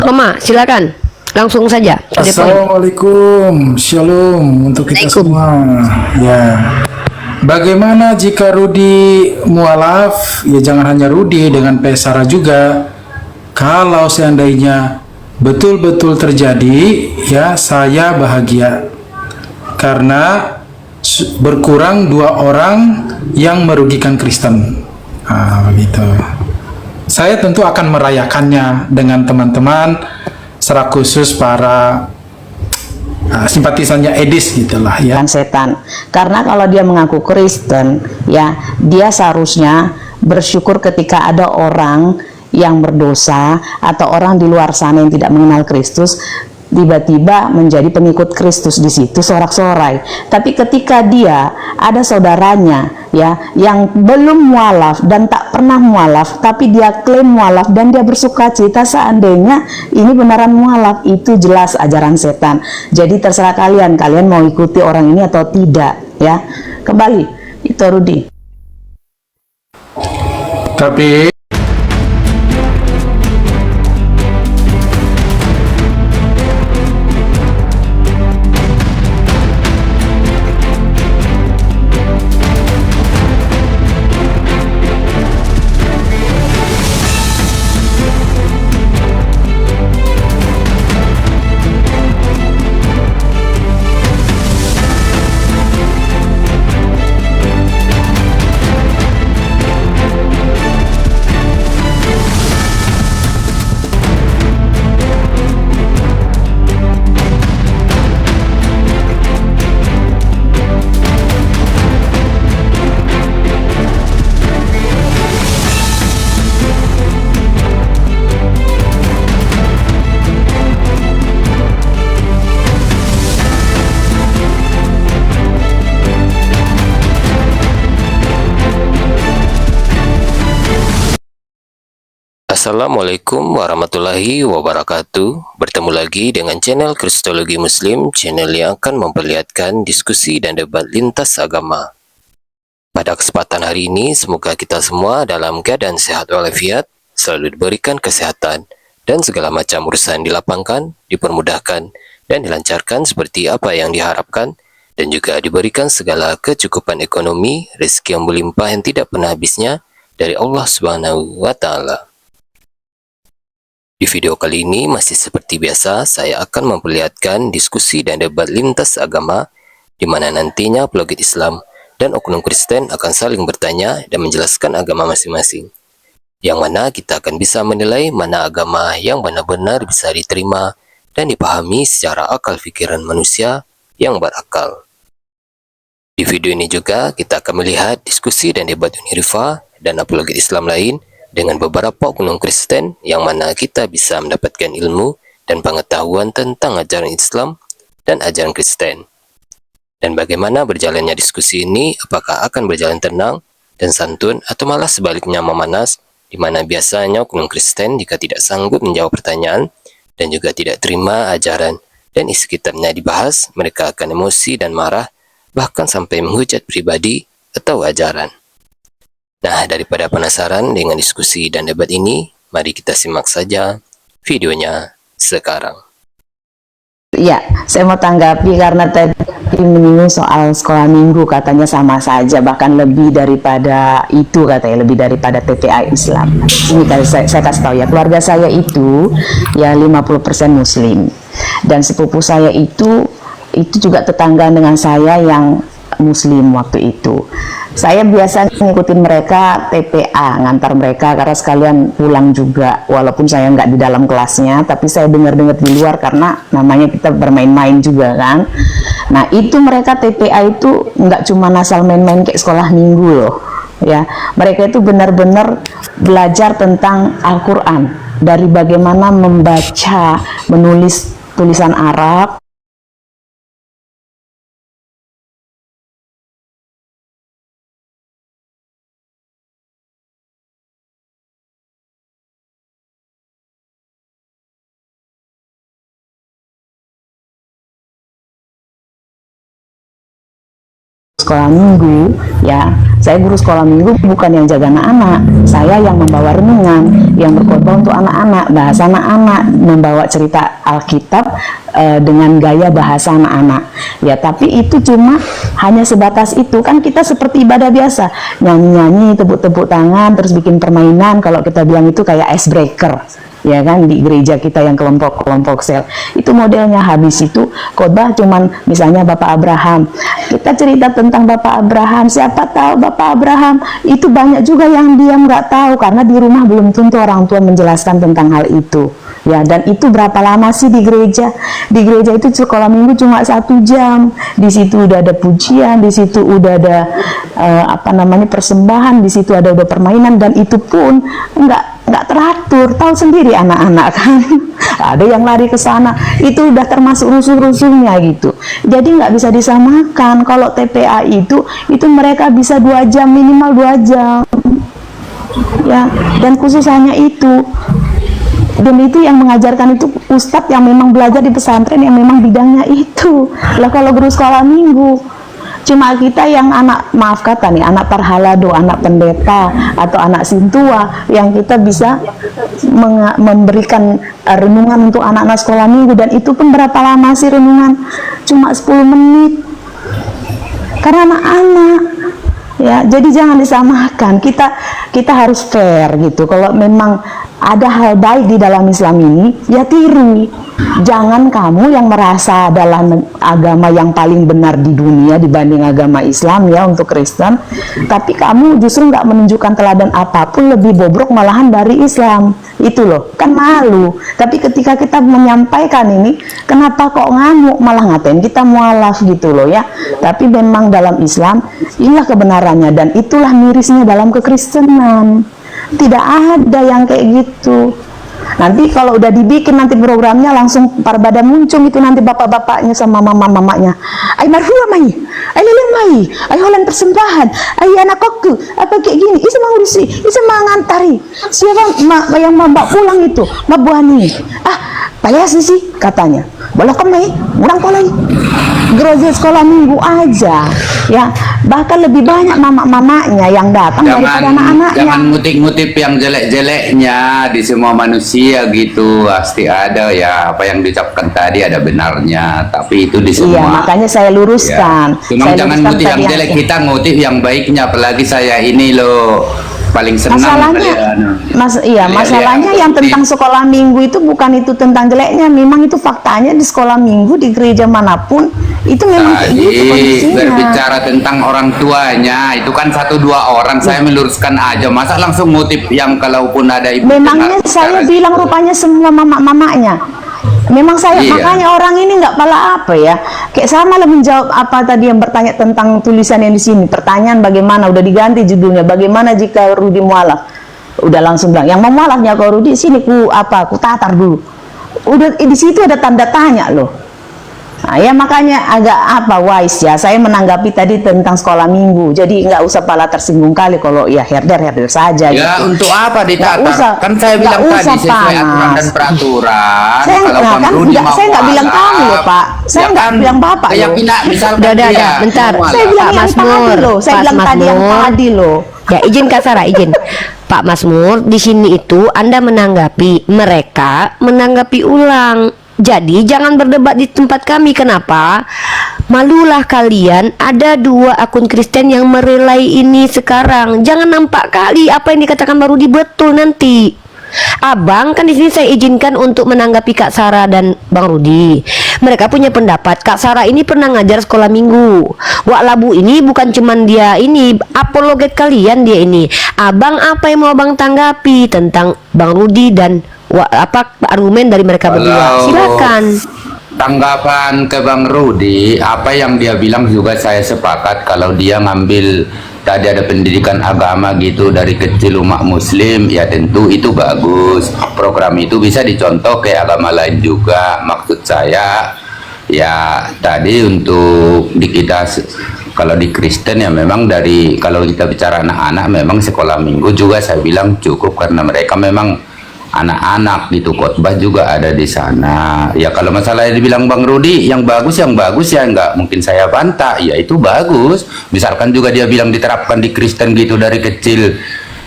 Mama, silakan. Langsung saja to the point. Assalamualaikum, shalom untuk kita Waalaikum. semua. Ya, bagaimana jika Rudi mualaf? Ya jangan hanya Rudi, dengan Pesara juga. Kalau seandainya betul-betul terjadi, ya saya bahagia karena berkurang dua orang yang merugikan Kristen. Begitu. Saya tentu akan merayakannya dengan teman-teman, secara khusus para simpatisannya Edis gitulah ya. Setan, karena kalau dia mengaku Kristen, ya dia seharusnya bersyukur ketika ada orang yang berdosa atau orang di luar sana yang tidak mengenal Kristus tiba-tiba menjadi pengikut Kristus, di situ sorak-sorai. Tapi ketika dia ada saudaranya ya yang belum mualaf dan tak pernah mualaf, tapi dia klaim mualaf dan dia bersuka cita seandainya ini beneran mualaf, itu jelas ajaran setan. Jadi terserah kalian mau ikuti orang ini atau tidak ya. Kembali itu Rudi. Tapi Assalamualaikum warahmatullahi wabarakatuh. Bertemu lagi dengan channel Kristologi Muslim, channel yang akan memperlihatkan diskusi dan debat lintas agama. Pada kesempatan hari ini, semoga kita semua dalam keadaan sehat walafiat, selalu diberikan kesehatan, dan segala macam urusan dilapangkan, dipermudahkan, dan dilancarkan seperti apa yang diharapkan, dan juga diberikan segala kecukupan ekonomi, rezeki yang berlimpah yang tidak pernah habisnya dari Allah Subhanahu wa Ta'ala. Di video kali ini masih seperti biasa, saya akan memperlihatkan diskusi dan debat lintas agama, di mana nantinya apologet Islam dan oknum Kristen akan saling bertanya dan menjelaskan agama masing-masing. Yang mana kita akan bisa menilai mana agama yang benar-benar bisa diterima dan dipahami secara akal pikiran manusia yang berakal. Di video ini juga kita akan melihat diskusi dan debat Unirifa dan apologet Islam lain dengan beberapa oknum Kristen yang mana kita bisa mendapatkan ilmu dan pengetahuan tentang ajaran Islam dan ajaran Kristen. Dan bagaimana berjalannya diskusi ini, apakah akan berjalan tenang dan santun atau malah sebaliknya memanas, di mana biasanya oknum Kristen jika tidak sanggup menjawab pertanyaan dan juga tidak terima ajaran dan isi kitabnya dibahas, mereka akan emosi dan marah, bahkan sampai menghujat pribadi atau ajaran. Nah, daripada penasaran dengan diskusi dan debat ini, mari kita simak saja videonya sekarang. Ya, saya mau tanggapi karena tadi menyinggung soal sekolah minggu, katanya sama saja, bahkan lebih daripada itu, katanya lebih daripada TPA Islam. Ini saya kasih tahu ya, keluarga saya itu ya 50% Muslim, dan sepupu saya itu juga tetangga dengan saya yang Muslim waktu itu. Saya biasa ngikutin mereka TPA, ngantar mereka karena sekalian pulang juga, walaupun saya nggak di dalam kelasnya, tapi saya dengar-dengar di luar karena namanya kita bermain-main juga kan. Nah itu mereka TPA itu nggak cuma asal main-main kayak sekolah minggu loh ya, mereka itu benar-benar belajar tentang Al-Quran, dari bagaimana membaca, menulis tulisan Arab, sekolah minggu, ya saya guru sekolah minggu bukan yang jaga anak-anak, saya yang membawa renungan, yang berkhotbah untuk anak-anak, bahasa anak-anak, membawa cerita Alkitab dengan gaya bahasa anak-anak. Ya, tapi itu cuma hanya sebatas itu. Kan kita seperti ibadah biasa, nyanyi-nyanyi, tepuk-tepuk tangan, terus bikin permainan. Kalau kita bilang itu kayak icebreaker, ya kan, di gereja kita yang kelompok-kelompok sel. Itu modelnya. Habis itu khotbah cuman misalnya Bapak Abraham. Kita cerita tentang Bapak Abraham. Siapa tahu Bapak Abraham itu banyak juga yang dia nggak tahu karena di rumah belum tentu orang tua menjelaskan tentang hal itu. Ya, dan itu berapa lama sih di gereja? Di gereja itu sekolah minggu cuma 1 jam. Di situ udah ada pujian, di situ udah ada persembahan, di situ ada udah permainan, dan itu pun nggak teratur. Tahu sendiri anak-anak kan, ada yang lari ke sana, itu udah termasuk rusuh-rusuhnya gitu. Jadi nggak bisa disamakan. Kalau TPA itu mereka bisa 2 jam, minimal 2 jam. Ya, dan khusus hanya itu. Dan itu yang mengajarkan itu ustadz yang memang belajar di pesantren, yang memang bidangnya itu. Lah kalau guru sekolah minggu, cuma kita yang anak, maaf kata nih, anak parhalado, anak pendeta, atau anak sintua, yang kita bisa memberikan renungan untuk anak-anak sekolah minggu. Dan itu pun berapa lama sih renungan? Cuma 10 menit. Karena anak-anak. Ya, jadi jangan disamakan. Kita harus fair gitu. Kalau memang ada hal baik di dalam Islam ini, ya tiru. Jangan kamu yang merasa adalah agama yang paling benar di dunia dibanding agama Islam, ya, untuk Kristen, tapi kamu justru nggak menunjukkan teladan apapun, lebih bobrok malahan dari Islam. Itu loh, kan malu. Tapi ketika kita menyampaikan ini, kenapa kok ngamuk, malah ngatain kita mualaf gitu loh, ya. Tapi memang dalam Islam inilah kebenarannya, dan itulah mirisnya dalam kekristenan. Tidak ada yang kayak gitu. Nanti kalau udah dibikin nanti programnya langsung pada muncul itu nanti bapak-bapaknya sama mama-mamanya. Ay marhua mai, ay lele mai, ay holan persembahan, ay anak aku, apa kayak gini, isa mengurusi, isa mengantari. Siapa yang membawa pulang itu, mabuani. Payas sih katanya. Boleh kemai, ulang kolai. Gereja sekolah minggu aja, ya. Bahkan lebih banyak mama-mamanya yang datang daripada anak-anaknya. Jangan ngutip-ngutip yang jelek-jeleknya di semua manusia gitu. Pasti ada, ya, apa yang diucapkan tadi ada benarnya, tapi itu di semua. Iya, makanya saya luruskan. Ya. Cuma jangan ngutip yang jelek, kita ngutip yang baiknya. Apalagi saya ini loh paling senang masalahnya yang tentang sekolah minggu itu bukan itu tentang jeleknya, memang itu faktanya di sekolah minggu di gereja manapun itu memang kayak gitu kondisinya. Berbicara tentang orang tuanya itu kan 1-2 orang, saya meluruskan aja, masa langsung ngutip yang kalaupun ada ibu. Memangnya saya bilang rupanya semua mama-mamanya. Memang saya, makanya orang ini nggak pala apa ya, kayak sama lah menjawab apa tadi yang bertanya tentang tulisan yang di sini. Pertanyaan bagaimana, udah diganti judulnya, bagaimana jika Rudi mualaf, udah langsung bilang yang mau mualafnya kau Rudi, sini ku tatar dulu, udah di situ ada tanda tanya loh. Nah, ya makanya agak wise ya saya menanggapi tadi tentang sekolah minggu, jadi nggak usah pala tersinggung kali kalau ya herder saja ya gitu. Untuk apa ditatar, kan saya bilang tadi sesuai aturan dan peraturan. Saya nggak bilang kamu loh Pak, saya nggak bilang Bapak loh. Udah, bentar, saya bilang Pak Masmur, saya bilang tadi yang tadi loh. Ya, izin Kak Sarah, izin. Pak Masmur, di sini itu Anda menanggapi, mereka menanggapi ulang. Jadi jangan berdebat di tempat kami. Kenapa? Malulah kalian, ada 2 akun Kristen yang merelai ini sekarang. Jangan nampak kali apa yang dikatakan Bang Rudi betul nanti. Abang kan di sini saya izinkan untuk menanggapi Kak Sarah dan Bang Rudi. Mereka punya pendapat. Kak Sarah ini pernah ngajar sekolah minggu. Wak Labu ini bukan cuman dia ini apologet kalian, dia ini. Abang apa yang mau Abang tanggapi tentang Bang Rudi dan argumen dari mereka berdua? Silakan. Tanggapan ke Bang Rudi, apa yang dia bilang juga saya sepakat. Kalau dia ngambil tadi ada pendidikan agama gitu dari kecil umat muslim, ya tentu itu bagus. Program itu bisa dicontoh ke agama lain juga. Maksud saya ya tadi untuk di kita, kalau di Kristen ya memang kalau kita bicara anak-anak memang sekolah minggu juga saya bilang cukup, karena mereka memang anak-anak gitu, khotbah juga ada di sana. Ya kalau masalah yang dibilang Bang Rudi yang bagus ya nggak mungkin saya bantah, ya itu bagus. Misalkan juga dia bilang diterapkan di Kristen gitu dari kecil,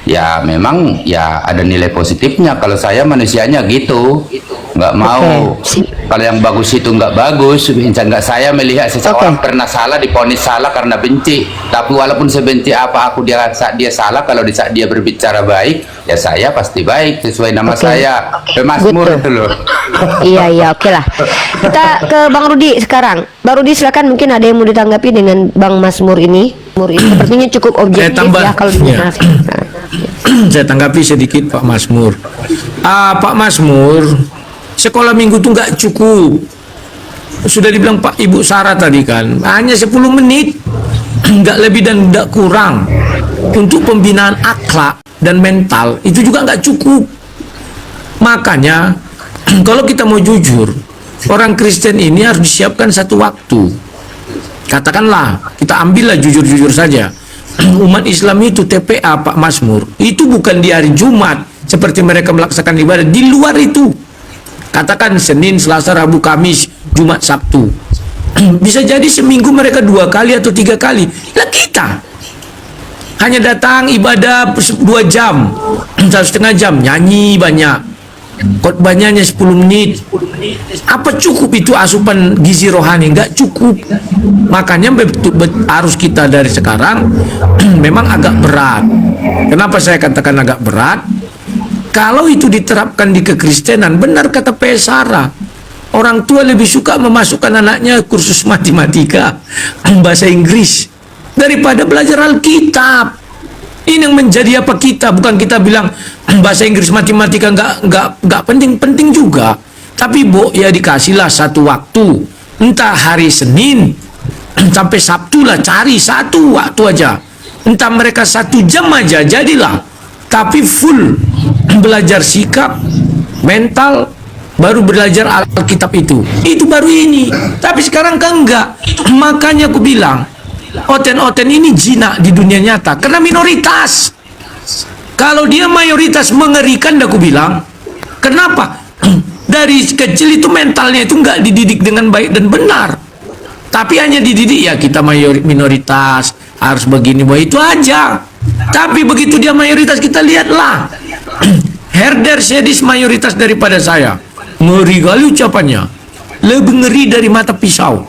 ya memang ya ada nilai positifnya. Kalau saya manusianya gitu, nggak mau. Kalau yang bagus itu nggak bagus. Nggak saya melihat seseorang pernah salah diponis salah karena benci. Tapi walaupun sebenci apa aku dia salah, kalau di saat dia berbicara baik, ya saya pasti baik sesuai nama saya. Pemasmur itu loh. Iya, oke lah. Kita ke Bang Rudi sekarang. Bang Rudi silakan, mungkin ada yang mau ditanggapi dengan Bang Masmur ini. Sepertinya cukup objektif ya kalau saya tanggapi sedikit Pak Masmur. Pak Masmur, sekolah minggu itu nggak cukup. Sudah dibilang Pak Ibu Sarah tadi kan, hanya 10 menit, nggak lebih dan nggak kurang untuk pembinaan akhlak dan mental, itu juga nggak cukup. Makanya kalau kita mau jujur, orang Kristen ini harus disiapkan satu waktu. Katakanlah, kita ambillah jujur-jujur saja. Umat Islam itu TPA Pak Masmur, itu bukan di hari Jumat seperti mereka melaksanakan ibadah, di luar itu. Katakan Senin, Selasa, Rabu, Kamis, Jumat, Sabtu. Bisa jadi seminggu mereka 2 kali atau 3 kali. Lah kita hanya datang ibadah 2 jam, 1,5 jam, nyanyi banyak. Khotbahnya hanya 10 menit. Apa cukup itu asupan gizi rohani? Enggak cukup. Makanya harus kita dari sekarang memang agak berat. Kenapa saya katakan agak berat? Kalau itu diterapkan di kekristenan, benar kata Pesara, orang tua lebih suka memasukkan anaknya kursus matematika, bahasa Inggris, daripada belajar Alkitab. Ini yang menjadi apa kita? Bukan kita bilang bahasa Inggris, matematika nggak penting juga. Tapi ya dikasihlah satu waktu, entah hari Senin sampai Sabtu lah, cari satu waktu aja. Entah mereka 1 jam aja, jadilah. Tapi full belajar sikap, mental, baru belajar Alkitab itu baru ini. Tapi sekarang kan enggak. Makanya aku bilang oten-oten ini jinak di dunia nyata karena minoritas. Kalau dia mayoritas mengerikan, aku bilang kenapa? Dari kecil itu mentalnya itu enggak dididik dengan baik dan benar, tapi hanya dididik ya kita minoritas harus begini, itu aja. Tapi begitu dia mayoritas, kita lihatlah Herder Sedis mayoritas daripada saya, ngeri kali ucapannya, lebih ngeri dari mata pisau.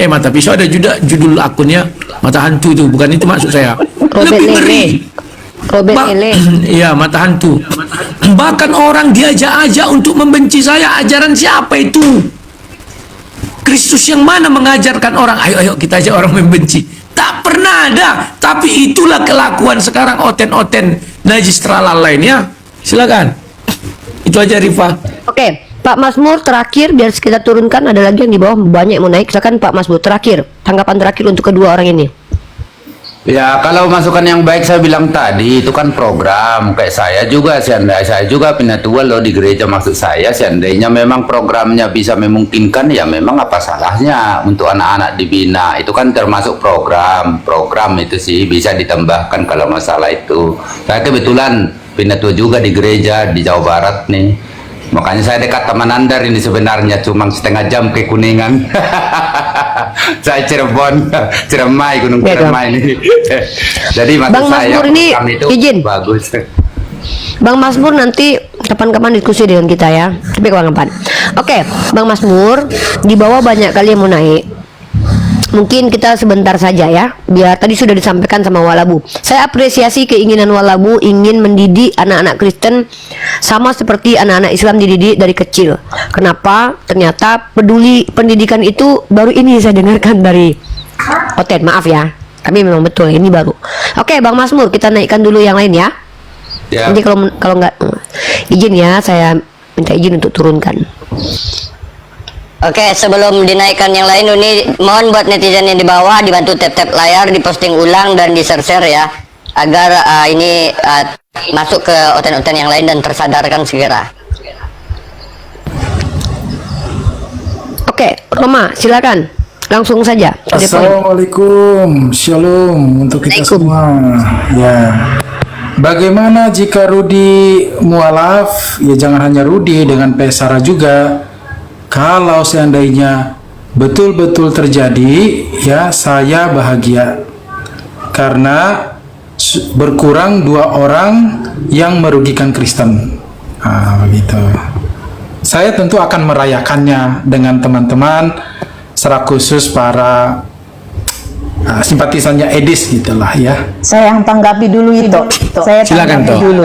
Mata pisau ada juga judul akunnya, mata hantu itu, bukan itu maksud saya. Lebih ngeri. Iya, mata hantu. Bahkan orang diajak-ajak untuk membenci saya. Ajaran siapa itu? Kristus yang mana mengajarkan orang ayo kita ajak orang membenci? Tak pernah ada. Tapi itulah kelakuan sekarang oten-oten najis terlalu lainnya. Silakan. Itu aja Rifa. Oke, Pak Masmur terakhir, biar kita turunkan, ada lagi yang di bawah banyak yang mau naik. Silakan Pak Masmur terakhir, tanggapan terakhir untuk kedua orang ini. Ya kalau masukan yang baik saya bilang tadi itu kan program kayak saya juga, saya juga pinatua loh di gereja. Maksud saya seandainya memang programnya bisa memungkinkan, ya memang apa salahnya untuk anak-anak dibina, itu kan termasuk program itu sih bisa ditambahkan kalau masalah itu. Saya kebetulan pinatua juga di gereja di Jawa Barat nih, makanya saya dekat Taman Andar ini sebenarnya, cuma setengah jam ke Kuningan. Saya Cirebon, Ciremai, Gunung Ciremai ini. Jadi maksud Bang saya Masmur ini itu izin bagus. Bang Masmur nanti kapan-kapan diskusi dengan kita ya, tapi kapan-kapan. Oke, Bang Masmur, di bawah banyak kali yang mau naik. Mungkin kita sebentar saja ya, biar tadi sudah disampaikan sama Walabu. Saya apresiasi keinginan Walabu ingin mendidik anak-anak Kristen sama seperti anak-anak Islam dididik dari kecil. Kenapa? Ternyata peduli pendidikan itu baru ini saya dengarkan dari Oten, maaf ya. Tapi memang betul ini baru. Oke, Bang Masmur, kita naikkan dulu yang lain ya. Ya. Nanti kalau nggak izin ya, saya minta izin untuk turunkan. Oke, sebelum dinaikkan yang lain, ini mohon buat netizen yang di bawah dibantu tap-tap layar, diposting ulang dan di-share ya, agar ini masuk ke oten-oten yang lain dan tersadarkan segera. Oke, Roma, silakan. Langsung saja. Assalamualaikum, shalom untuk kita semua. Ya, bagaimana jika Rudi mualaf? Ya jangan hanya Rudi, dengan Pesara juga. Kalau seandainya betul-betul terjadi, ya saya bahagia. Karena berkurang 2 orang yang merugikan Kristen. Begitu. Saya tentu akan merayakannya dengan teman-teman, secara khusus para simpatisannya Edis gitulah ya. Saya yang tanggapi dulu itu. Saya Silakan, tanggapi Toh. dulu.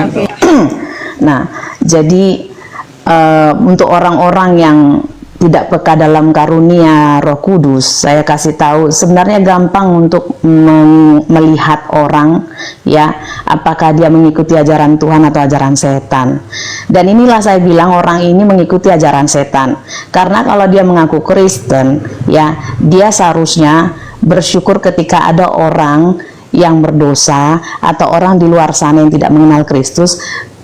Nah, jadi untuk orang-orang yang tidak peka dalam karunia Roh Kudus, saya kasih tahu sebenarnya gampang untuk melihat orang, ya, apakah dia mengikuti ajaran Tuhan atau ajaran setan. Dan inilah saya bilang orang ini mengikuti ajaran setan, karena kalau dia mengaku Kristen, ya, dia seharusnya bersyukur ketika ada orang yang berdosa atau orang di luar sana yang tidak mengenal Kristus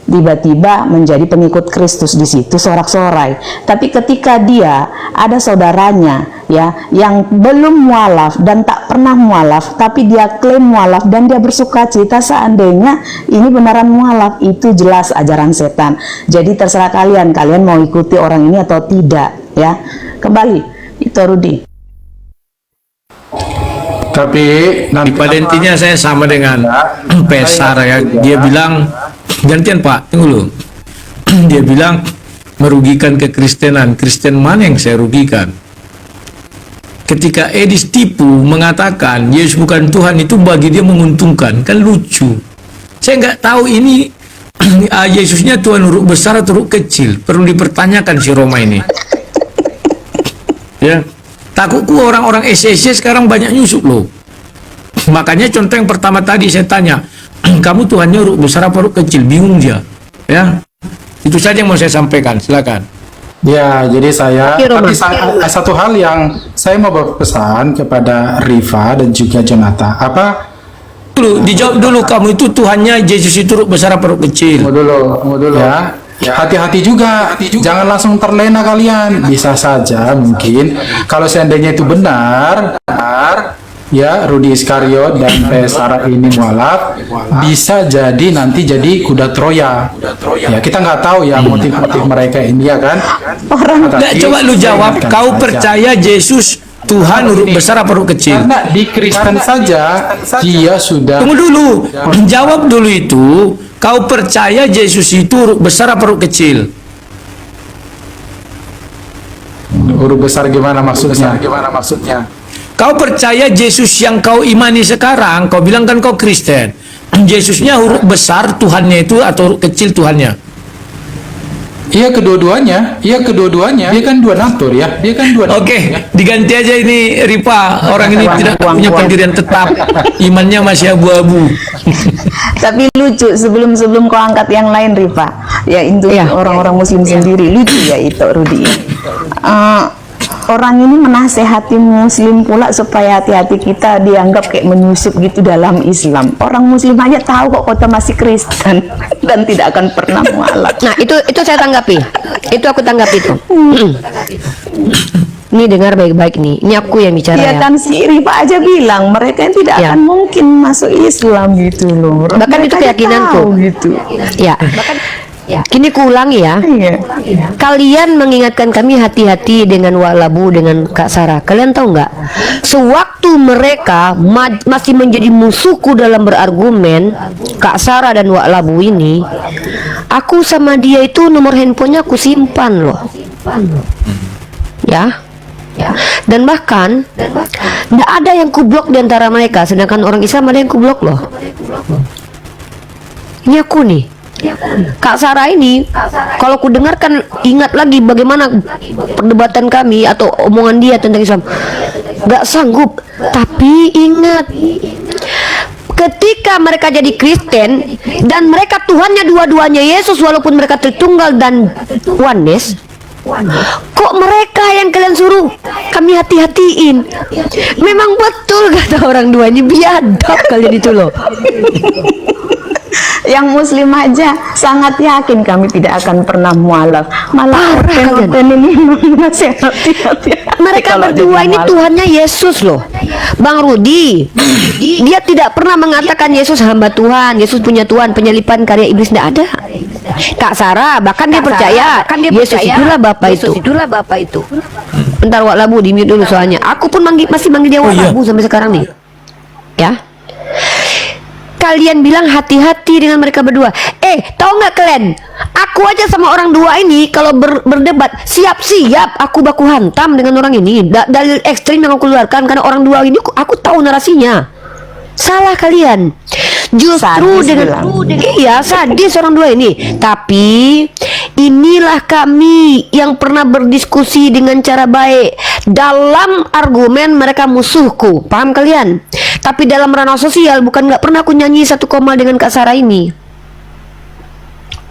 tiba-tiba menjadi pengikut Kristus di situ sorak-sorai. Tapi ketika dia ada saudaranya, ya, yang belum mualaf dan tak pernah mualaf, tapi dia klaim mualaf dan dia bersuka cita seandainya ini beneran mualaf, itu jelas ajaran setan. Jadi terserah kalian mau ikuti orang ini atau tidak, ya. Kembali itu Rudi. Tapi nanti Pada intinya saya sama dengan Pesara ya. Dia bilang, gantian Pak, tunggu dulu. Dia bilang merugikan kekristenan. Kristen mana yang saya rugikan? Ketika Edis tipu mengatakan Yesus bukan Tuhan, itu bagi dia menguntungkan. Kan lucu. Saya nggak tahu ini Yesusnya Tuhan huruf besar atau huruf kecil. Perlu dipertanyakan si Roma ini. Ya. Takutku orang-orang SSC sekarang banyak nyusup loh. Makanya contoh yang pertama tadi saya tanya, kamu Tuhannya huruf besar apa huruf kecil? Bingung dia. Ya. Itu saja yang mau saya sampaikan. Silakan. ya, jadi saya Oke, Roma. tapi satu hal yang saya mau berpesan kepada Riva dan juga Jonathan. Dulu dijawab dulu, kamu itu Tuhannya Yesus itu huruf besar apa huruf kecil? Tunggu dulu. Ya. Hati-hati juga, jangan langsung terlena kalian. Bisa saja mungkin kalau seandainya itu benar, ya Rudi Iskariot dan Pesara ini mualaf, bisa jadi nanti jadi kuda Troya. Ya kita nggak tahu ya motif-motif mereka ini ya kan. Nggak, coba lu jawab, kau percaya Yesus Tuhan huruf besar apa huruf kecil? Karena di Kristen saja dia sudah. Tunggu dulu, jawab dulu itu. Kau percaya Yesus itu huruf besar apa huruf kecil? Huruf besar gimana maksudnya? Kau percaya Yesus yang kau imani sekarang, kau bilang kan kau Kristen. Yesusnya huruf besar Tuhannya itu atau huruf kecil Tuhannya? Iya kedua-duanya. Dia kan dua natur ya. Oke, diganti aja ini Ripa. Orang ini tidak punya pendirian tetap. Imannya masih abu-abu. Tapi lucu, sebelum kau angkat yang lain Rifa, ya itu orang-orang muslim sendiri lucu ya itu Rudi. Orang ini menasehati muslim pula supaya hati-hati kita dianggap kayak menyusup gitu dalam Islam. Orang muslim aja tahu kok kota masih Kristen dan tidak akan pernah mualaf. Nah, itu saya tanggapi. Itu aku tanggapi tuh. Ini dengar baik-baik nih. Ini aku yang bicara Iya ya. kan si Rifa aja bilang mereka yang tidak Ya. akan mungkin masuk Islam gitu loh. Bahkan itu Mereka aja keyakinanku. tahu gitu. Ya. Kini kuulangi ya. Iya. Kalian mengingatkan kami hati-hati dengan Wak Labu, dengan Kak Sarah. Kalian tahu nggak? Sewaktu mereka masih menjadi musuhku dalam berargumen, Kak Sarah dan Wak Labu ini, aku sama dia itu nomor handphonenya aku simpan loh. Ya. Dan bahkan nggak ada yang kublok di antara mereka, sedangkan orang Islam ada yang kublok loh. Ini aku nih. Kak Sarah ini, kalau ku dengarkan, ingat lagi bagaimana perdebatan kami atau omongan dia tentang Islam, gak sanggup. Tapi ingat, ketika mereka jadi Kristen dan mereka Tuhannya dua-duanya Yesus, walaupun mereka Tritunggal dan oneness, kok mereka yang kalian suruh kami hati-hatiin? Memang betul kata orang dua ini, biadab kalian itu loh. Yang muslim aja sangat yakin kami tidak akan pernah mualaf. Malah Orten ini masih hati-hati. Mereka Kalau berdua jadi ini mualaf. Tuhannya Yesus loh. Bang Rudi, dia tidak pernah mengatakan Yesus hamba Tuhan, Yesus punya Tuhan, penyalipan karya iblis tidak ada. Kak Sarah bahkan dia percaya Yesus itulah Bapa itu. Bentar Wak Labu di mute dulu soalnya. Aku pun masih manggil dia Wak Labu sampai sekarang nih. Ya. Kalian bilang hati-hati dengan mereka berdua. Tahu nggak kalian? Aku aja sama orang dua ini kalau berdebat siap-siap aku baku hantam dengan orang ini. Dalil ekstrim yang aku keluarkan karena orang dua ini aku tahu narasinya. Salah kalian. Justru iya sadis orang dua ini. Tapi inilah kami yang pernah berdiskusi dengan cara baik. Dalam argumen mereka musuhku, paham kalian? Tapi dalam ranah sosial bukan nggak pernah aku nyanyi satu koma dengan Kak Sarah ini.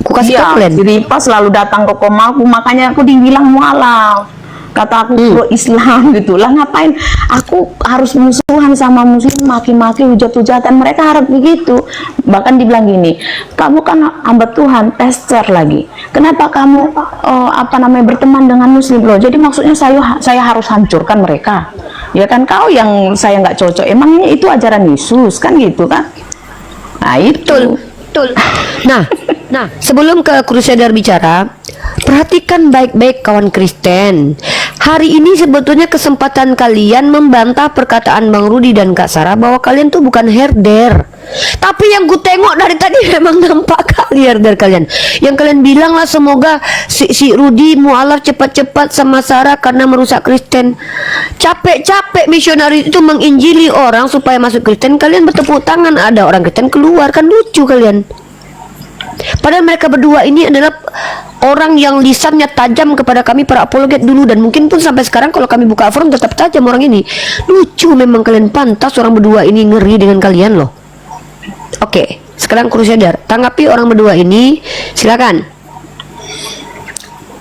Aku kasih tahu kalian. Si Ripa selalu datang ke komaku, makanya aku dibilang mualaf. Kata aku pro Islam gitu lah, ngapain aku harus musuhan sama muslim, maki-maki, hujat-hujatan, mereka harap begitu. Bahkan dibilang gini, kamu kan hamba Tuhan, pastor lagi, kenapa kamu berteman dengan muslim loh? Jadi maksudnya saya harus hancurkan mereka, ya kan? Kau yang saya nggak cocok, emangnya itu ajaran Yesus kan gitu kan? Nah itu Betul. Nah, sebelum ke Crusader bicara, perhatikan baik-baik kawan Kristen. Hari ini sebetulnya kesempatan kalian membantah perkataan Bang Rudi dan Kak Sarah bahwa kalian tuh bukan herder. Tapi yang ku tengok dari tadi memang nampak kali herder kalian. Yang kalian bilang lah semoga si Rudi mualaf cepat-cepat sama Sarah karena merusak Kristen. Capek-capek misionaris itu menginjili orang supaya masuk Kristen, kalian bertepuk tangan ada orang Kristen keluar, kan lucu kalian. Padahal mereka berdua ini adalah orang yang lisannya tajam kepada kami para apologet dulu, dan mungkin pun sampai sekarang kalau kami buka forum tetap tajam orang ini. Lucu memang kalian, pantas orang berdua ini ngeri dengan kalian loh. Oke, sekarang Crusader, tanggapi orang berdua ini, silakan.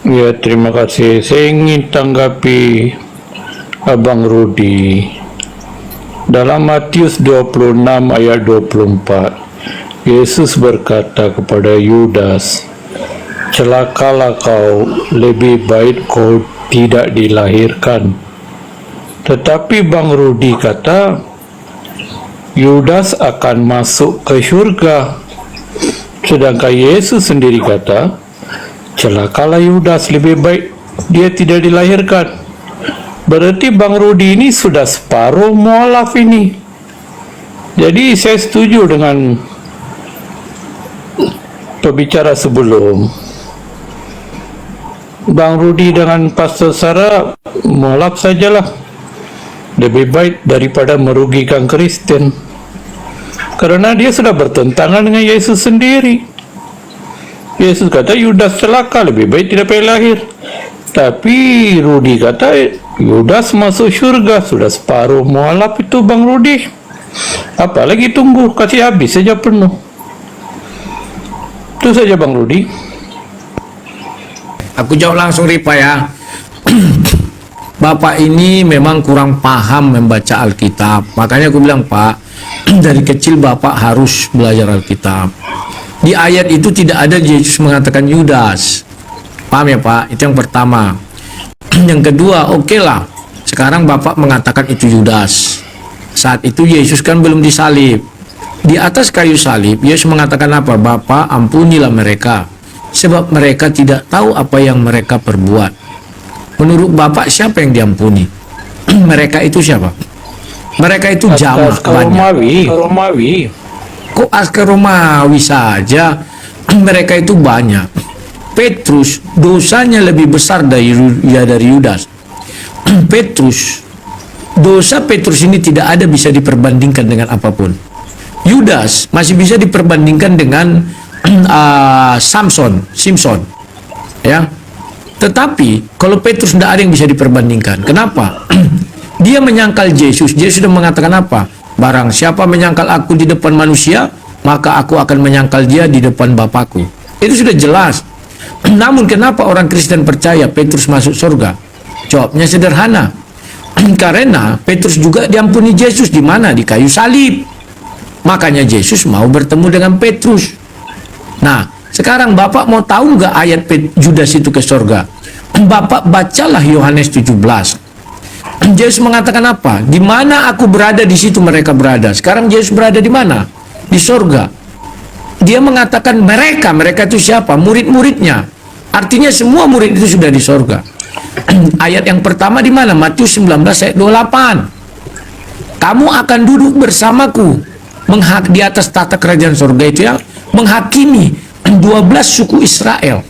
Ya, terima kasih. Saya ingin tanggapi Abang Rudi. Dalam Matius 26 ayat 24, Yesus berkata kepada Yudas, celakalah kau, lebih baik kau tidak dilahirkan. Tetapi Bang Rudi kata, Yudas akan masuk ke surga. Sedangkan Yesus sendiri kata, celakalah Yudas, lebih baik dia tidak dilahirkan. Berarti Bang Rudi ini sudah separuh mualaf ini. Jadi saya setuju dengan pembicara sebelum. Bang Rudi dengan Pastor Sarah mualaf sajalah, lebih baik daripada merugikan Kristen, karena dia sudah bertentangan dengan Yesus sendiri. Yesus kata Yudas celaka, lebih baik tidak payah lahir. Tapi Rudi kata Yudas masuk surga. Sudah separuh mualaf itu Bang Rudi, apalagi tunggu, kasih habis saja penuh. Itu saja Bang Rudi. Aku jawab langsung Ripa ya. Bapak ini memang kurang paham membaca Alkitab. Makanya aku bilang, Pak, dari kecil Bapak harus belajar Alkitab. Di ayat itu tidak ada Yesus mengatakan Yudas. Paham ya Pak? Itu yang pertama. Yang kedua, oke lah, sekarang Bapak mengatakan itu Yudas. Saat itu Yesus kan belum disalib. Di atas kayu salib, Yesus mengatakan apa? Bapa, ampunilah mereka, sebab mereka tidak tahu apa yang mereka perbuat. Menurut Bapak, siapa yang diampuni? Mereka itu siapa? Mereka itu jamaah banyak. Romawi. Kok askar Romawi saja? Mereka itu banyak. Petrus dosanya lebih besar dari Yudas. Petrus, dosa Petrus ini tidak ada bisa diperbandingkan dengan apapun. Yudas masih bisa diperbandingkan dengan Simpson, ya. Tetapi kalau Petrus tidak ada yang bisa diperbandingkan. Kenapa? Dia menyangkal Yesus. Yesus sudah mengatakan apa? Barang siapa menyangkal aku di depan manusia, maka aku akan menyangkal dia di depan Bapakku. Itu sudah jelas. Namun kenapa orang Kristen percaya Petrus masuk surga? Jawabnya sederhana. Karena Petrus juga diampuni Yesus. Di mana? Di kayu salib. Makanya Yesus mau bertemu dengan Petrus. Nah, sekarang Bapak mau tahu nggak ayat Judas itu ke surga? Bapak bacalah Yohanes 17. Yesus mengatakan apa? Di mana aku berada, di situ mereka berada. Sekarang Yesus berada di mana? Di sorga. Dia mengatakan mereka itu siapa? Murid-muridnya. Artinya semua murid itu sudah di sorga. Ayat yang pertama di mana? Matius 19 ayat 28. Kamu akan duduk bersamaku di atas tahta kerajaan sorga itu ya, menghakimi 12 suku Israel.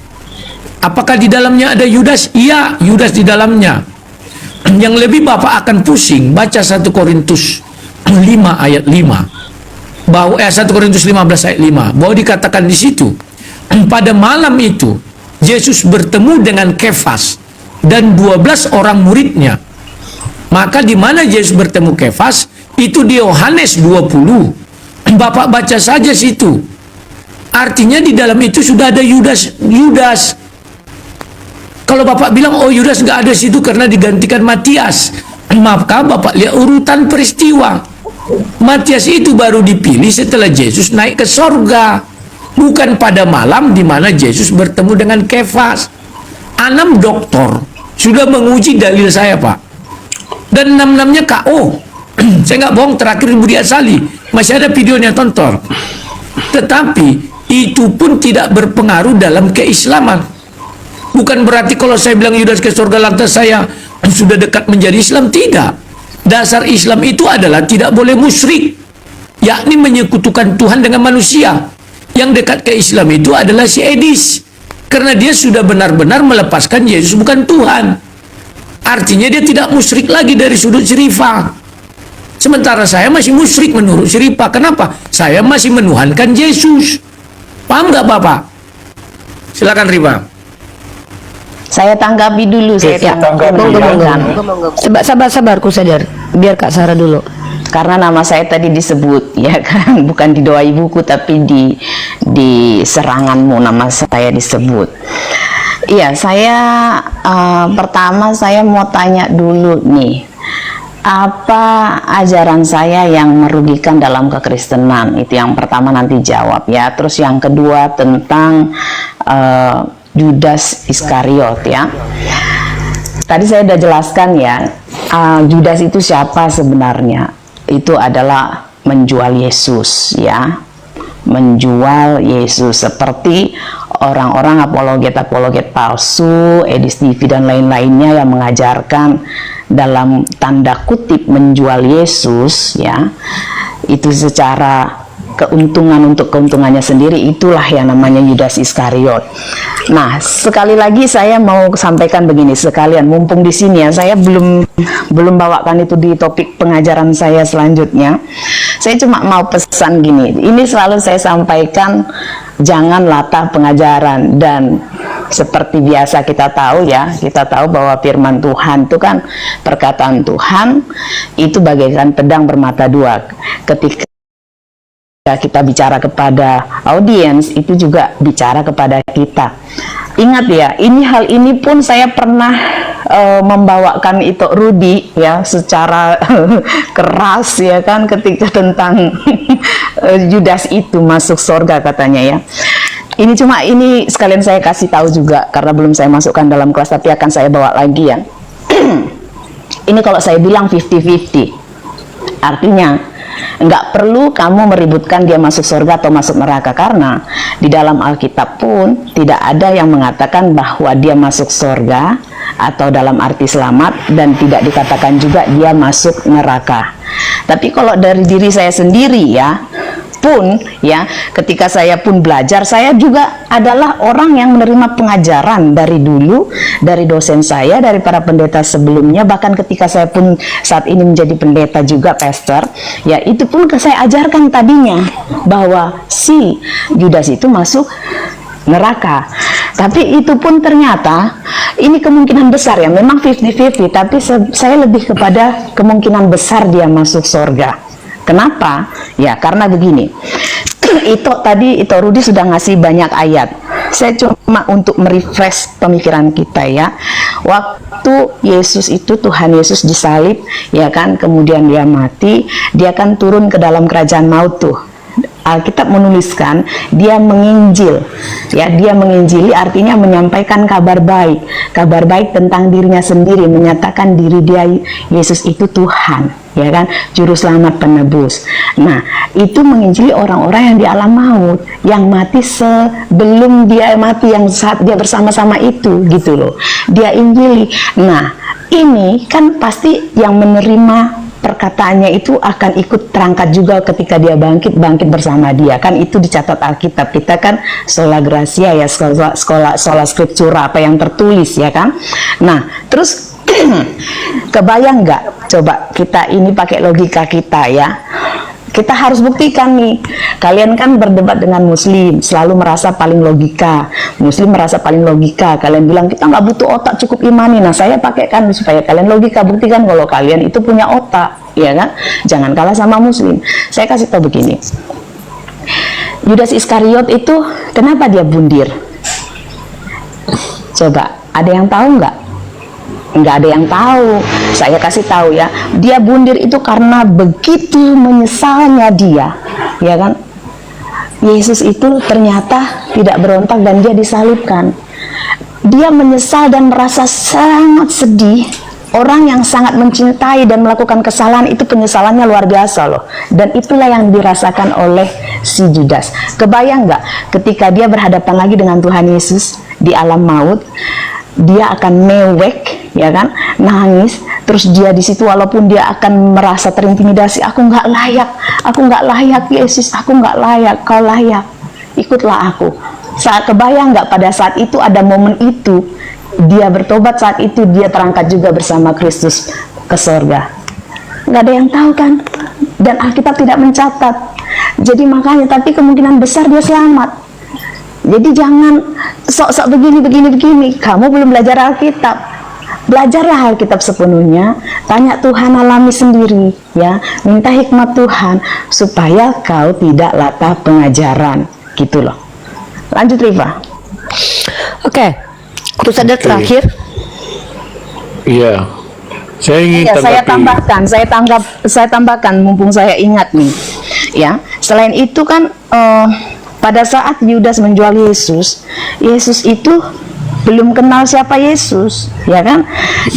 Apakah di dalamnya ada Yudas? Iya, Yudas di dalamnya. Yang lebih Bapak akan pusing, baca 1 Korintus 5 ayat 5. Bahwa 1 Korintus 15 ayat 5, bahwa dikatakan di situ, pada malam itu Yesus bertemu dengan Kefas dan 12 orang muridnya. Maka di mana Yesus bertemu Kefas? Itu di Yohanes 20. Bapak baca saja situ. Artinya di dalam itu sudah ada Yudas. Kalau Bapak bilang, oh Yudas nggak ada situ karena digantikan Matias, maka Bapak lihat urutan peristiwa. Matias itu baru dipilih setelah Yesus naik ke sorga, bukan pada malam di mana Yesus bertemu dengan Kefas. 6 doktor sudah menguji dalil saya, Pak, dan 6-6-nya KO. Saya nggak bohong, terakhir di Budi Asali masih ada videonya, tonton. Tetapi itu pun tidak berpengaruh dalam keislaman. Bukan berarti kalau saya bilang Yudas ke surga lantas saya sudah dekat menjadi Islam. Tidak. Dasar Islam itu adalah tidak boleh musyrik, yakni menyekutukan Tuhan dengan manusia. Yang dekat ke Islam itu adalah si Edis, karena dia sudah benar-benar melepaskan Yesus bukan Tuhan. Artinya dia tidak musyrik lagi dari sudut Syarifah. Sementara saya masih musyrik menurut Syarifah. Kenapa? Saya masih menuhankan Yesus. Paham nggak Bapak? Silakan Rifa. Saya tanggapi dulu, Sabar, ku sadar. Biar Kak Sarah dulu. Karena nama saya tadi disebut, ya kan, bukan di doa ibuku tapi di seranganmu nama saya disebut. Iya, saya pertama saya mau tanya dulu nih, apa ajaran saya yang merugikan dalam kekristenan? Itu yang pertama, nanti jawab ya. Terus yang kedua tentang Yudas Iskariot ya. Tadi saya sudah jelaskan ya, Yudas itu siapa sebenarnya? Itu adalah menjual Yesus ya, menjual Yesus, seperti orang-orang apologet palsu, Edis TV dan lain-lainnya yang mengajarkan dalam tanda kutip menjual Yesus ya, itu secara keuntungan untuk keuntungannya sendiri. Itulah yang namanya Yudas Iskariot. Nah, sekali lagi saya mau sampaikan begini sekalian, mumpung di sini ya, saya belum bawakan itu di topik pengajaran saya selanjutnya. Saya cuma mau pesan gini, ini selalu saya sampaikan, jangan latah pengajaran. Dan seperti biasa kita tahu ya, kita tahu bahwa firman Tuhan itu kan, perkataan Tuhan itu bagaikan pedang bermata dua. Ketika kita bicara kepada audiens, itu juga bicara kepada kita. Ingat ya, hal ini pun saya pernah membawakan itu Rudi ya secara keras ya kan, ketika tentang Yudas itu masuk surga katanya ya. Ini sekalian saya kasih tahu juga, karena belum saya masukkan dalam kelas, tapi akan saya bawa lagi ya. Ini kalau saya bilang 50-50, artinya nggak perlu kamu meributkan dia masuk surga atau masuk neraka, karena di dalam Alkitab pun tidak ada yang mengatakan bahwa dia masuk surga atau dalam arti selamat, dan tidak dikatakan juga dia masuk neraka. Tapi kalau dari diri saya sendiri ya, pun ya, ketika saya pun belajar, saya juga adalah orang yang menerima pengajaran dari dulu, dari dosen saya, dari para pendeta sebelumnya, bahkan ketika saya pun saat ini menjadi pendeta juga, pastor ya, itu pun saya ajarkan tadinya bahwa si Yudas itu masuk neraka. Tapi itu pun ternyata ini kemungkinan besar ya, memang 50-50, tapi saya lebih kepada kemungkinan besar dia masuk surga. Kenapa? Ya karena begini, tadi Rudi sudah ngasih banyak ayat. Saya cuma untuk merefresh pemikiran kita ya. Waktu Yesus itu, Tuhan Yesus disalib ya kan, kemudian dia mati, dia kan turun ke dalam kerajaan maut tuh. Alkitab menuliskan dia menginjil, ya, dia menginjili artinya menyampaikan kabar baik tentang dirinya sendiri, menyatakan diri dia Yesus itu Tuhan, ya kan, juru selamat penebus. Nah, itu menginjili orang-orang yang di alam maut, yang mati sebelum dia mati, yang saat dia bersama-sama itu, gitu loh, dia injili. Nah, ini kan pasti yang menerima perkataannya itu akan ikut terangkat juga ketika dia bangkit bersama dia, kan itu dicatat Alkitab. Kita kan sola gratia ya, sola scriptura, apa yang tertulis, ya kan. Nah, terus kebayang nggak, coba kita ini pakai logika kita ya, kita harus buktikan nih. Kalian kan berdebat dengan Muslim, selalu merasa paling logika. Muslim merasa paling logika. Kalian bilang kita nggak butuh otak, cukup imani. Nah, saya pakaikan supaya kalian logika, buktikan kalau kalian itu punya otak, ya kan? Jangan kalah sama Muslim. Saya kasih tahu begini. Yudas Iskariot itu kenapa dia bundir? Coba, ada yang tahu nggak? Nggak ada yang tahu. Saya kasih tahu ya, dia bundir itu karena begitu menyesalnya dia, ya kan. Yesus itu ternyata tidak berontak dan dia disalibkan. Dia menyesal dan merasa sangat sedih. Orang yang sangat mencintai dan melakukan kesalahan itu penyesalannya luar biasa loh. Dan itulah yang dirasakan oleh si Judas. Kebayang nggak ketika dia berhadapan lagi dengan Tuhan Yesus di alam maut, dia akan mewek, ya kan, nangis. Terus dia di situ walaupun dia akan merasa terintimidasi, aku nggak layak Yesus, aku nggak layak, kau layak, ikutlah aku. Saat kebayang nggak pada saat itu ada momen itu dia bertobat, saat itu dia terangkat juga bersama Kristus ke sorga. Nggak ada yang tahu kan, dan Alkitab tidak mencatat. Jadi makanya, tapi kemungkinan besar dia selamat. Jadi jangan sok-sok begini. Kamu belum belajar Alkitab. Belajarlah Alkitab sepenuhnya. Tanya Tuhan, alami sendiri, ya. Minta hikmat Tuhan supaya kau tidak latah pengajaran, gitu loh. Lanjut, Riva. Oke. Terus ada terakhir. Iya. Saya ingin Ya, tanggapi. saya tambahkan mumpung saya ingat nih. Ya, selain itu kan pada saat Yudas menjual Yesus, Yesus itu belum kenal siapa Yesus, ya kan?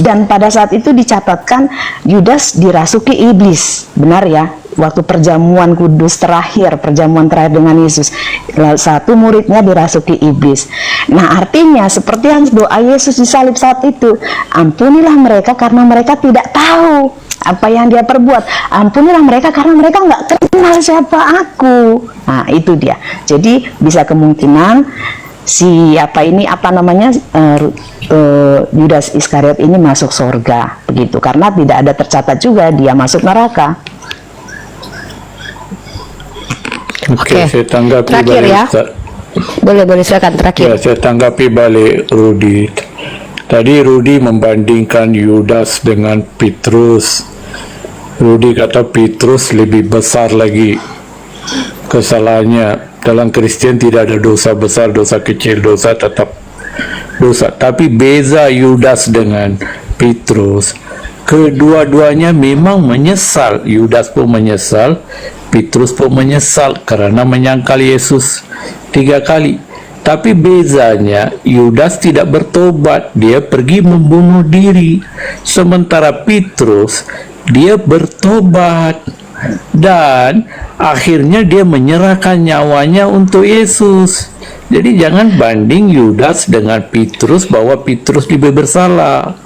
Dan pada saat itu dicatatkan Yudas dirasuki iblis, benar ya? Waktu perjamuan kudus terakhir, perjamuan terakhir dengan Yesus, satu muridnya dirasuki iblis. Nah, artinya seperti yang doa Yesus disalib saat itu, ampunilah mereka karena mereka tidak tahu apa yang dia perbuat. Ampunilah mereka karena mereka nggak kenal siapa aku. Nah, itu dia. Jadi bisa kemungkinan Yudas Iskariot ini masuk surga, begitu, karena tidak ada tercatat juga dia masuk neraka. Oke, saya tanggapi Terakhir balik. ya. Boleh silakan terakhir. Ya, saya tanggapi balik Rudi. Tadi Rudi membandingkan Yudas dengan Petrus. Rudi kata Petrus lebih besar lagi kesalahannya. Dalam Kristen tidak ada dosa besar, dosa kecil, dosa tetap dosa. Tapi beza Yudas dengan Petrus, kedua-duanya memang menyesal. Yudas pun menyesal, Petrus pun menyesal karena menyangkal Yesus 3 kali. Tapi bezanya, Yudas tidak bertobat, dia pergi membunuh diri. Sementara Petrus, dia bertobat dan akhirnya dia menyerahkan nyawanya untuk Yesus. Jadi jangan banding Yudas dengan Petrus bahwa Petrus lebih bersalah.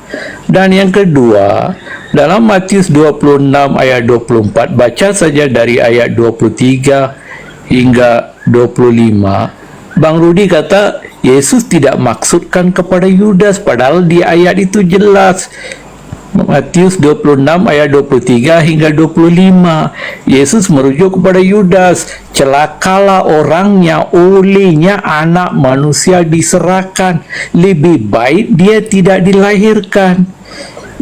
Dan yang kedua, dalam Matius 26 ayat 24, baca saja dari ayat 23 hingga 25. Bang Rudi kata Yesus tidak maksudkan kepada Yudas, padahal di ayat itu jelas. Matius 26 ayat 23 hingga 25, Yesus merujuk kepada Yudas, celakalah orangnya, olehnya anak manusia diserahkan, lebih baik dia tidak dilahirkan.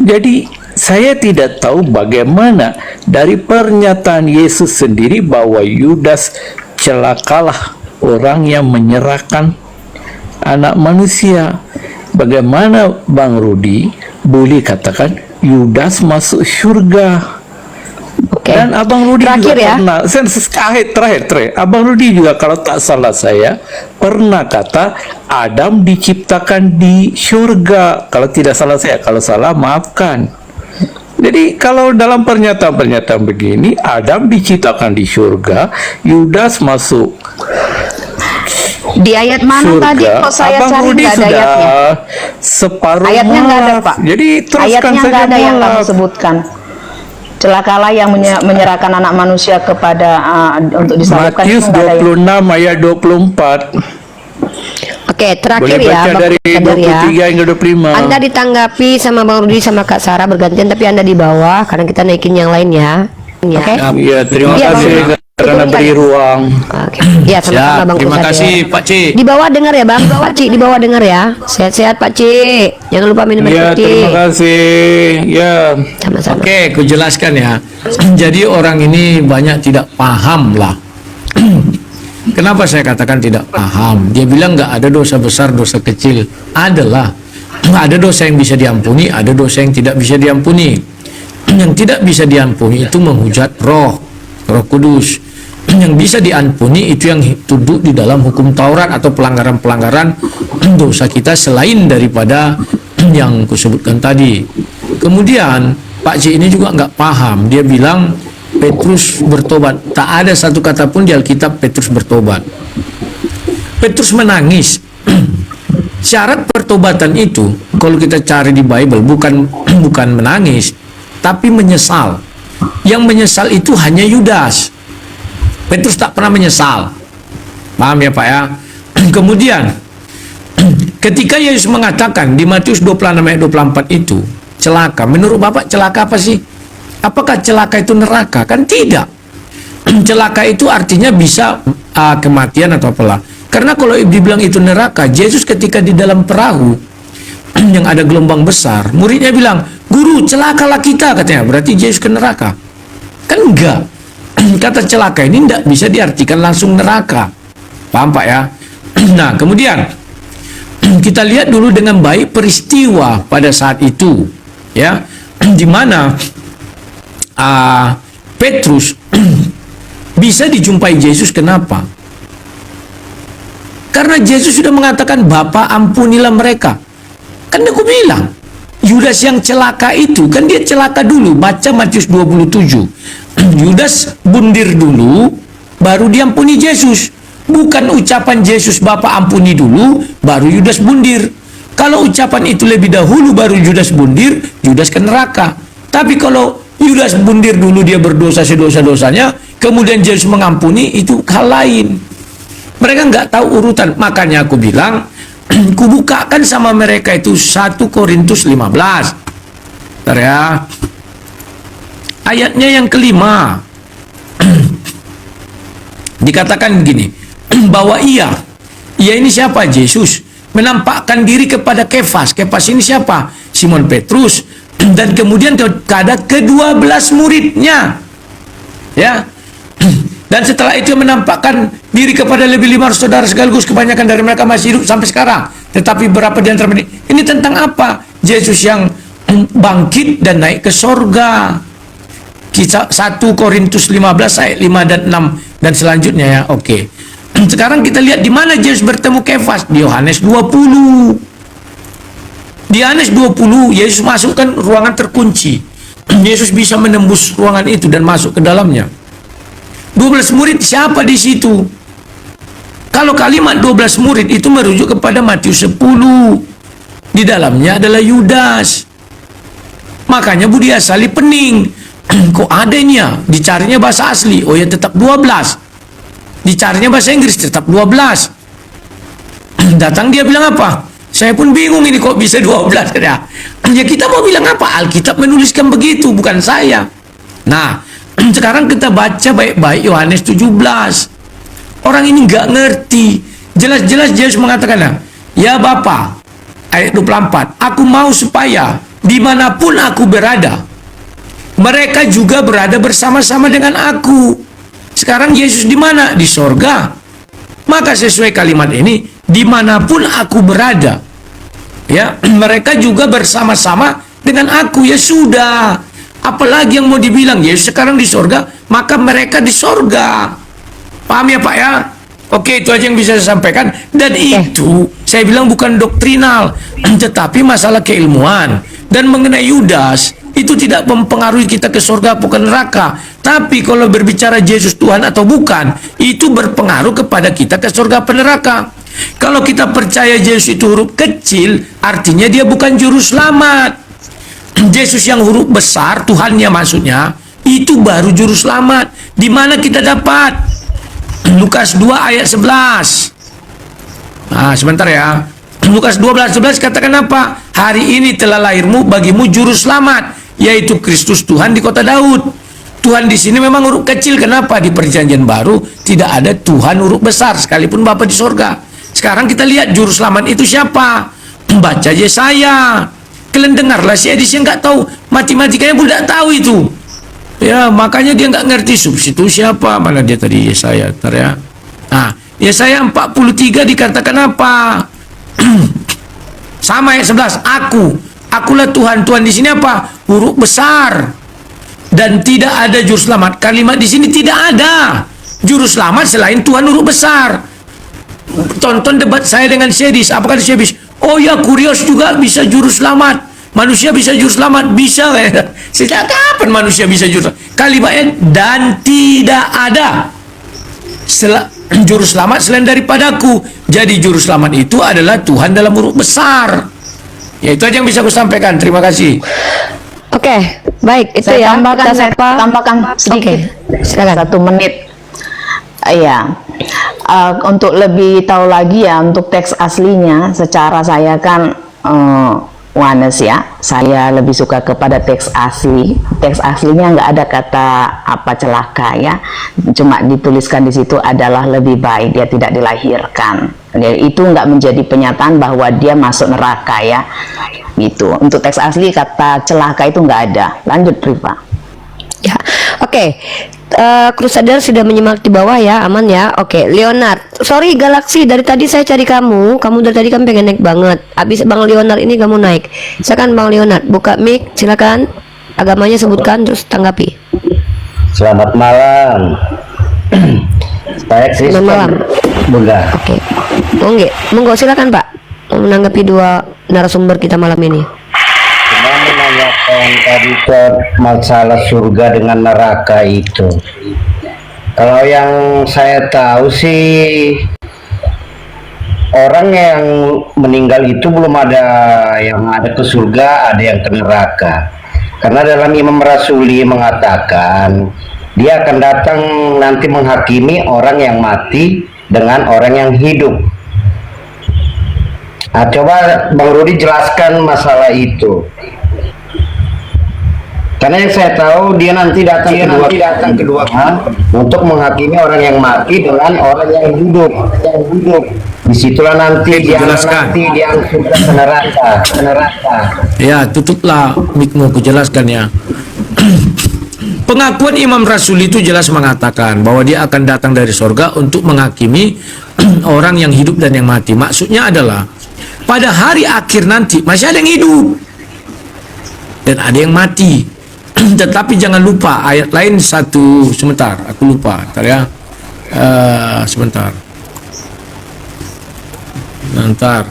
Jadi saya tidak tahu bagaimana dari pernyataan Yesus sendiri bahwa Yudas celakalah orang yang menyerahkan anak manusia. Bagaimana Bang Rudi boleh katakan Yudas masuk surga? Oke. Dan Abang Rudi Terakhir juga ya. pernah, terakhir, Abang Rudi juga kalau tak salah saya pernah kata Adam diciptakan di surga. Kalau tidak salah saya, kalau salah maafkan. Jadi kalau dalam pernyataan-pernyataan begini, Adam diciptakan di surga, Yudas masuk Di ayat mana surga. tadi kok saya Abang cari Rudi nggak ada sudah ayatnya? separuh Ayatnya nggak ada, mualaf. Pak. Jadi teruskan Ayatnya saja nggak ada yang kamu mualaf. sebutkan. Celakalah yang menyerahkan anak manusia kepada untuk disalibkan. Matius itu nggak ada yang- 26 ayat 24. Oke, terakhir Boleh ya, baca Bang dari Kader ya. 23 hingga 25. Anda ditanggapi sama Bang Rudi sama Kak Sarah bergantian, tapi Anda di bawah karena kita naikin yang lain ya. Oke. Ya, terima Iya, kasih Bang. karena beri ruang. Oke. Ya, sama-sama Siap, Bang terima Kusadir. kasih Pak C. Di bawah dengar ya, Bang. Pak Ci, di bawah dengar ya. Sehat-sehat Pak Ci. Jangan lupa minum air Ya, putih. terima kasih. Ya. Sama-sama. Oke, ku jelaskan ya. Jadi orang ini banyak tidak paham lah. Kenapa saya katakan tidak paham? Dia bilang nggak ada dosa besar, dosa kecil. Adalah. Ada dosa yang bisa diampuni, ada dosa yang tidak bisa diampuni. Yang tidak bisa diampuni itu menghujat Roh Kudus. Yang bisa diampuni itu yang duduk di dalam hukum Taurat atau pelanggaran-pelanggaran dosa kita selain daripada yang kusebutkan tadi. Kemudian Pak C ini juga nggak paham. Dia bilang Petrus bertobat. Tak ada satu kata pun di Alkitab Petrus bertobat. Petrus menangis. Syarat pertobatan itu kalau kita cari di Bible bukan menangis, tapi menyesal. Yang menyesal itu hanya Yudas. Petrus tak pernah menyesal. Paham ya Pak ya? Kemudian ketika Yesus mengatakan di Matius 26 ayat 24 itu celaka, menurut Bapak celaka apa sih? Apakah celaka itu neraka? Kan tidak. Celaka itu artinya bisa kematian atau apalah. Karena kalau dibilang itu neraka, Yesus ketika di dalam perahu yang ada gelombang besar, muridnya bilang, "Guru, celakalah kita," katanya. Berarti Yesus ke neraka? Kan enggak. Kata celaka ini tidak bisa diartikan langsung neraka. Paham Pak ya? Nah, kemudian kita lihat dulu dengan baik peristiwa pada saat itu, ya, di mana Petrus bisa dijumpai Yesus. Kenapa? Karena Yesus sudah mengatakan, "Bapa, ampunilah mereka." Kan aku bilang, Yudas yang celaka itu, kan dia celaka dulu. Baca Matius 27. Yudas bundir dulu, baru diampuni Yesus. Bukan ucapan Yesus, "Bapa, ampuni dulu," baru Yudas bundir. Kalau ucapan itu lebih dahulu, baru Yudas bundir, Yudas ke neraka. Tapi kalau Yudas bundir dulu, dia berdosa sedosa-dosanya, kemudian Yesus mengampuni, itu hal lain. Mereka nggak tahu urutan. Makanya aku bilang, kubukakan sama mereka itu 1 Korintus 15. Bentar ya. Ayatnya yang kelima. Dikatakan begini, bahwa ia ini siapa? Yesus menampakkan diri kepada Kefas. Kefas ini siapa? Simon Petrus. Dan kemudian kepada ke-12 muridnya. Ya. Dan setelah itu menampakkan diri kepada lebih 500 saudara sekaligus, kebanyakan dari mereka masih hidup sampai sekarang. Tetapi berapa di antara mereka? Ini tentang apa? Yesus yang bangkit dan naik ke sorga. Kisah 1 Korintus 15 ayat 5 dan 6 dan selanjutnya ya. Oke. Sekarang kita lihat di mana Yesus bertemu Kefas. Di Yohanes 20. Di Yohanes 20 Yesus masukkan ruangan terkunci. Yesus bisa menembus ruangan itu dan masuk ke dalamnya. 12 murid siapa di situ? Kalau kalimat 12 murid itu merujuk kepada Matius 10. Di dalamnya adalah Yudas. Makanya Budi Asali pening. Kok ada ini ya? Dicarinya bahasa asli. Oh ya, tetap 12. Dicarinya bahasa Inggris, tetap 12. Datang dia bilang apa? Saya pun bingung ini kok bisa 12 ya. Ya kita mau bilang apa? Alkitab menuliskan begitu, bukan saya. Nah, sekarang kita baca baik-baik Yohanes 17. Orang ini nggak ngerti. Jelas-jelas Yesus mengatakan, "Ya Bapa," ayat 24, "aku mau supaya dimanapun aku berada, mereka juga berada bersama-sama dengan aku." Sekarang Yesus di mana? Di sorga. Maka sesuai kalimat ini, dimanapun aku berada, ya, mereka juga bersama-sama dengan aku. Ya sudah, Apalagi yang mau dibilang Yesus sekarang di sorga, maka mereka di sorga. Paham ya Pak ya? Oke, itu aja yang bisa saya sampaikan. Dan itu saya bilang bukan doktrinal, tetapi masalah keilmuan. Dan mengenai Yudas, itu tidak mempengaruhi kita ke surga atau ke neraka. Tapi kalau berbicara Yesus Tuhan atau bukan, itu berpengaruh kepada kita ke surga atau neraka. Kalau kita percaya Yesus itu huruf kecil, artinya dia bukan juru selamat. Yesus yang huruf besar, Tuhannya maksudnya, itu baru juru selamat. Di mana kita dapat? Lukas 2 ayat 11. Nah, sebentar ya. Lukas 12:11 katakan apa? Hari ini telah lahirmu bagimu juru selamat, yaitu Kristus Tuhan di kota Daud. Tuhan di sini memang huruf kecil. Kenapa? Di Perjanjian Baru tidak ada Tuhan huruf besar sekalipun Bapa di sorga. Sekarang kita lihat juru selamat itu siapa? Baca Yesaya. Kalian dengarlah, si Edis yang nggak tahu matematikanya pun tidak tahu itu. Ya, makanya dia nggak ngerti substitusi apa. Mana dia tadi Yesaya, ntar ya. Nah, Yesaya 43 dikatakan apa? Sama ayat 11. Akulah Tuhan. Tuhan di sini apa? Huruf besar. Dan tidak ada juru selamat. Kalimat di sini tidak ada juru selamat selain Tuhan huruf besar. Tonton debat saya dengan Sedis. Apa kata Sedis? Oh ya, Kurios juga bisa juru selamat. Manusia bisa juru selamat, bisa. Sejak kapan manusia bisa juru selamat? Kalimatnya dan tidak ada juru selamat selain daripadaku. Jadi juru selamat itu adalah Tuhan dalam huruf besar. Ya, itu aja yang bisa aku sampaikan. Terima kasih. Oke, baik, itu Saya ya. tambahkan, Kita saya sapa. tambahkan sedikit. Silakan. 1 menit. Iya. Untuk lebih tahu lagi ya, untuk teks aslinya, secara saya kan Wanes ya, saya lebih suka kepada teks asli. Teks aslinya nggak ada kata apa celaka ya, cuma dituliskan di situ adalah lebih baik dia tidak dilahirkan. Jadi, itu nggak menjadi penyataan bahwa dia masuk neraka ya, gitu. Untuk teks asli kata celaka itu nggak ada. Lanjut Riva. Ya, oke. Crusader sudah menyimak di bawah ya, aman ya. Oke, Leonard. Sorry Galaxy, dari tadi saya cari kamu. Kamu dari tadi kan pengen naik banget. Habis Bang Leonard ini kamu naik. Silakan Bang Leonard, buka mic, silakan. Agamanya sebutkan terus tanggapi. Selamat malam. Saya Kristen. Selamat malam. Bunda. Oke. Monggo silakan Pak. Menanggapi dua narasumber kita malam ini. Cuma menanyakan tadi ke masalah surga dengan neraka itu. Kalau yang saya tahu sih, orang yang meninggal itu belum ada yang ada ke surga, ada yang ke neraka. Karena dalam Imam Rasuli mengatakan dia akan datang nanti menghakimi orang yang mati dengan orang yang hidup. Nah, coba Bang Rudi jelaskan masalah itu. Karena yang saya tahu dia nanti datang kedua untuk menghakimi orang yang mati dengan orang yang hidup. Disitulah nanti dia diangkut ke neraka. Ya, tutuplah mikmu, aku jelaskan ya. Pengakuan Imam Rasul itu jelas mengatakan bahwa dia akan datang dari sorga untuk menghakimi orang yang hidup dan yang mati. Maksudnya adalah pada hari akhir nanti masih ada yang hidup dan ada yang mati. Tetapi jangan lupa ayat lain satu, sebentar, aku lupa, ntar ya, sebentar, ntar.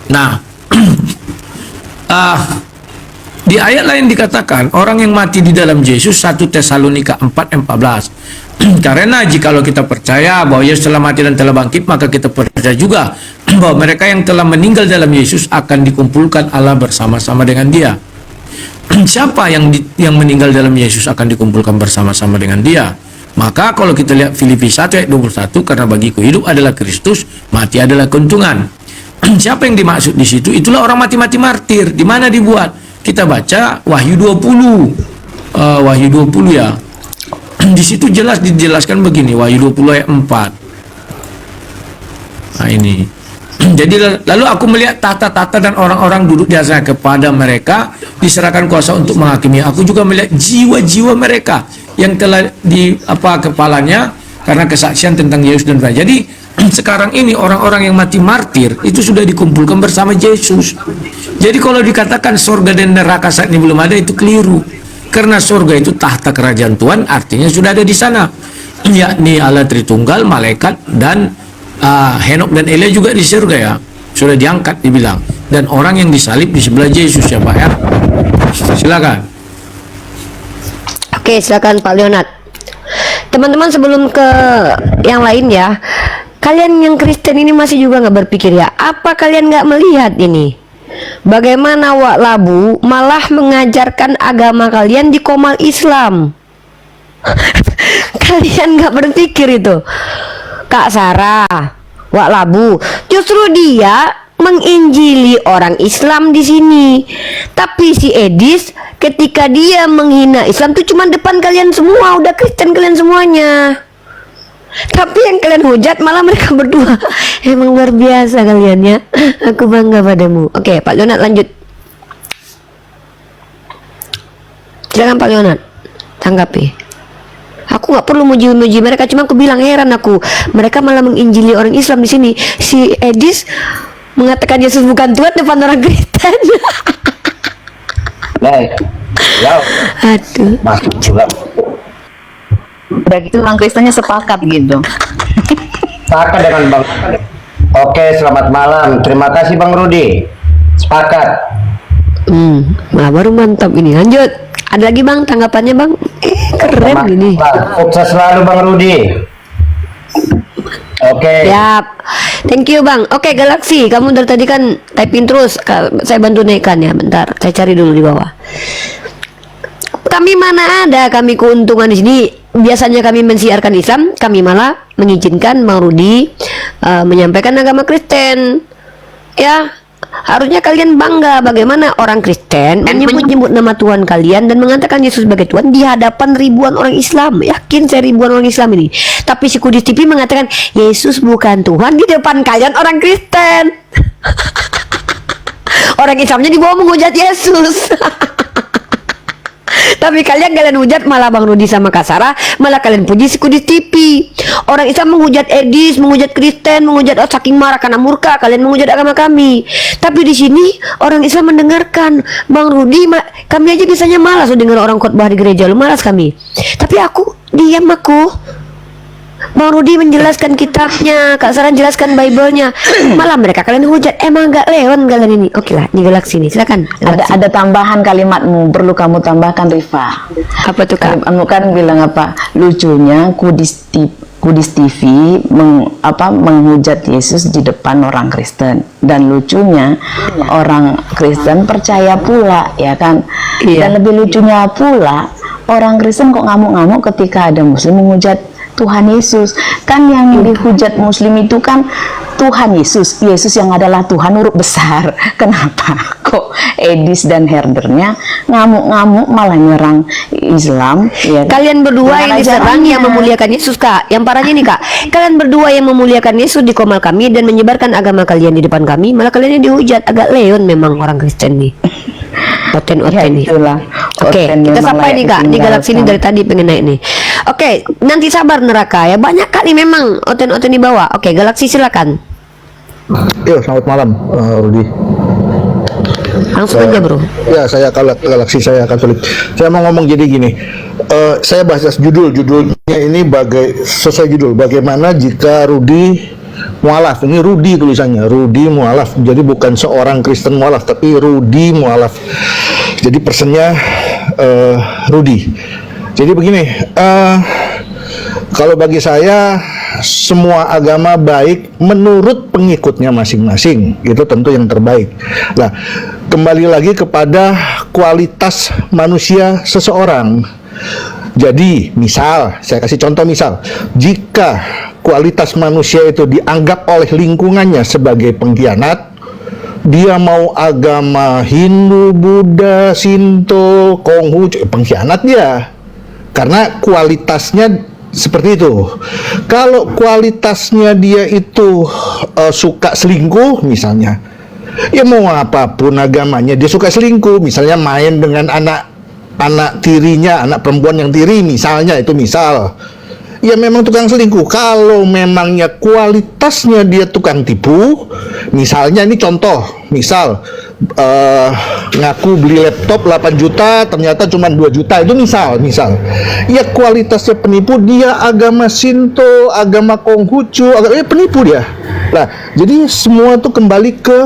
Nah, di ayat lain dikatakan orang yang mati di dalam Yesus 1 Tesalonika 4:14. Karena jikalau kita percaya bahwa Yesus telah mati dan telah bangkit, maka kita percaya juga bahwa mereka yang telah meninggal dalam Yesus akan dikumpulkan Allah bersama-sama dengan Dia. Siapa yang meninggal dalam Yesus akan dikumpulkan bersama-sama dengan Dia? Maka kalau kita lihat Filipi 1 ayat 21, karena bagiku hidup adalah Kristus, mati adalah keuntungan. Siapa yang dimaksud di situ? Itulah orang mati-mati martir. Di mana dibuat? Kita baca Wahyu 20. Wahyu 20 ya. Di situ jelas dijelaskan begini, Wahyu 20 ayat 4. Nah ini. Jadi lalu aku melihat tata-tata dan orang-orang duduk di atasnya, kepada mereka diserahkan kuasa untuk menghakimi. Aku juga melihat jiwa-jiwa mereka yang telah di kepalanya karena kesaksian tentang Yesus dan Tuhan. Jadi sekarang ini orang-orang yang mati martir itu sudah dikumpulkan bersama Yesus. Jadi kalau dikatakan surga dan neraka saat ini belum ada, itu keliru. Karena surga itu tahta kerajaan Tuhan, artinya sudah ada di sana, yakni Allah Tritunggal, malaikat, dan Henok dan Elia juga di surga ya, sudah diangkat dibilang. Dan orang yang disalib di sebelah Yesus ya Pak ya. Silakan. Oke, silakan Pak Leonard. Teman-teman, sebelum ke yang lain ya, kalian yang Kristen ini masih juga nggak berpikir ya, apa kalian nggak melihat ini? Bagaimana Wak Labu malah mengajarkan agama kalian di Komal Islam? Kalian nggak berpikir itu? Kak Sarah, Wak Labu, justru dia menginjili orang Islam di sini. Tapi si Edis ketika dia menghina Islam tuh cuma depan kalian semua, udah Kristen kalian semuanya. Tapi yang kalian hujat malah mereka berdua. Emang luar biasa kalian ya. Aku bangga padamu. Oke, Pak Leonard lanjut. Silakan Pak Leonard, tanggapi. Aku nggak perlu muji-muji mereka, cuma aku bilang heran aku. Mereka malah menginjili orang Islam di sini. Si Edis mengatakan Yesus bukan Tuhan depan orang Kristen. Baik. Ya, Aduh. masuk juga. Udah gitu orang Kristennya sepakat gitu. Sepakat dengan Bang. Oke, selamat malam. Terima kasih Bang Rudi. Sepakat. Malah baru mantap ini. Lanjut. Ada lagi Bang tanggapannya Bang? Keren ini. Sukses selalu Bang Rudi. Oke. Siap. Thank you Bang. Oke, Galaxy, kamu dari tadi kan typing terus. Saya bantu naikkan ya. Bentar, saya cari dulu di bawah. Kami mana ada kami keuntungan di sini. Biasanya kami mensiarkan Islam, kami malah mengizinkan Bang Rudi menyampaikan agama Kristen. Ya, harusnya kalian bangga bagaimana orang Kristen menyebut-nyebut nama Tuhan kalian dan mengatakan Yesus sebagai Tuhan di hadapan ribuan orang Islam. Yakin saya ribuan orang Islam ini. Tapi si Kudus TV mengatakan Yesus bukan Tuhan di depan kalian orang Kristen. Orang Islamnya di bawah menghujat Yesus. Tapi kalian hujat malah Bang Rudi sama Kak Sarah, malah kalian puji si Kudus TV. Orang Islam menghujat Edis, menghujat Kristen, menghujat saking marah karena murka, kalian menghujat agama kami. Tapi di sini orang Islam mendengarkan Bang Rudi, kami aja biasanya malas dengar orang khotbah di gereja, lu malas kami. Tapi aku diam aku. Bang Rudi menjelaskan kitabnya, Kak Sarah jelaskan Bible-nya. Malah mereka kalian hujat. Emang gak leon kalian ini. Oke lah, di Galaxy ini. Silakan. Ada tambahan kalimatmu, perlu kamu tambahkan Rifa. Apa tuh Kak? Kamu kan bilang apa? Lucunya Kudus TV menghujat Yesus di depan orang Kristen, dan lucunya orang Kristen percaya pula, ya kan? Iya. Dan lebih lucunya pula orang Kristen kok ngamuk-ngamuk ketika ada Muslim menghujat Tuhan Yesus. Kan yang dihujat Muslim itu kan Tuhan Yesus yang adalah Tuhan huruf besar. Kenapa kok Edis dan herdernya ngamuk-ngamuk malah nyerang Islam ya? Kalian berdua yang diserang ajarannya. yang memuliakan Yesus Kak. Yang parahnya nih Kak, kalian berdua yang memuliakan Yesus di komal kami dan menyebarkan agama kalian di depan kami, malah kalian yang dihujat. Agak leon memang orang Kristen nih. Oten-oten nih. Oke, kita sampai nih Kak di Galaxy ini dari tadi pengen naik nih. Oke, nanti sabar neraka ya. Banyak Kak nih memang oten-oten di bawah. Oke, Galaxy silakan. Yo, selamat malam Rudi. Langsung aja bro. Ya, saya Galaxy, saya Katolik. Saya mau ngomong jadi gini. Saya bahas judulnya ini sesuai judul. Bagaimana jika Rudi mualaf? Ini Rudi tulisannya, Rudi mualaf. Jadi bukan seorang Kristen mualaf, tapi Rudi mualaf. Jadi personnya Rudi. Jadi begini, kalau bagi saya semua agama baik menurut pengikutnya masing-masing, itu tentu yang terbaik. Nah, kembali lagi kepada kualitas manusia seseorang. Jadi, saya kasih contoh misal, jika kualitas manusia itu dianggap oleh lingkungannya sebagai pengkhianat, dia mau agama Hindu, Buddha, Shinto, Konghucu, pengkhianat dia. Karena kualitasnya seperti itu. Kalau kualitasnya dia itu suka selingkuh misalnya, ya mau apapun agamanya dia suka selingkuh, misalnya main dengan anak tirinya, anak perempuan yang tiri misalnya, itu misal. ya memang tukang selingkuh. Kalau memangnya kualitasnya dia tukang tipu, misalnya ini contoh, misal ngaku beli laptop 8 juta ternyata cuma 2 juta, itu misal ya kualitasnya penipu, dia agama Shinto, agama Konghucu, penipu dia. Nah, jadi semua itu kembali ke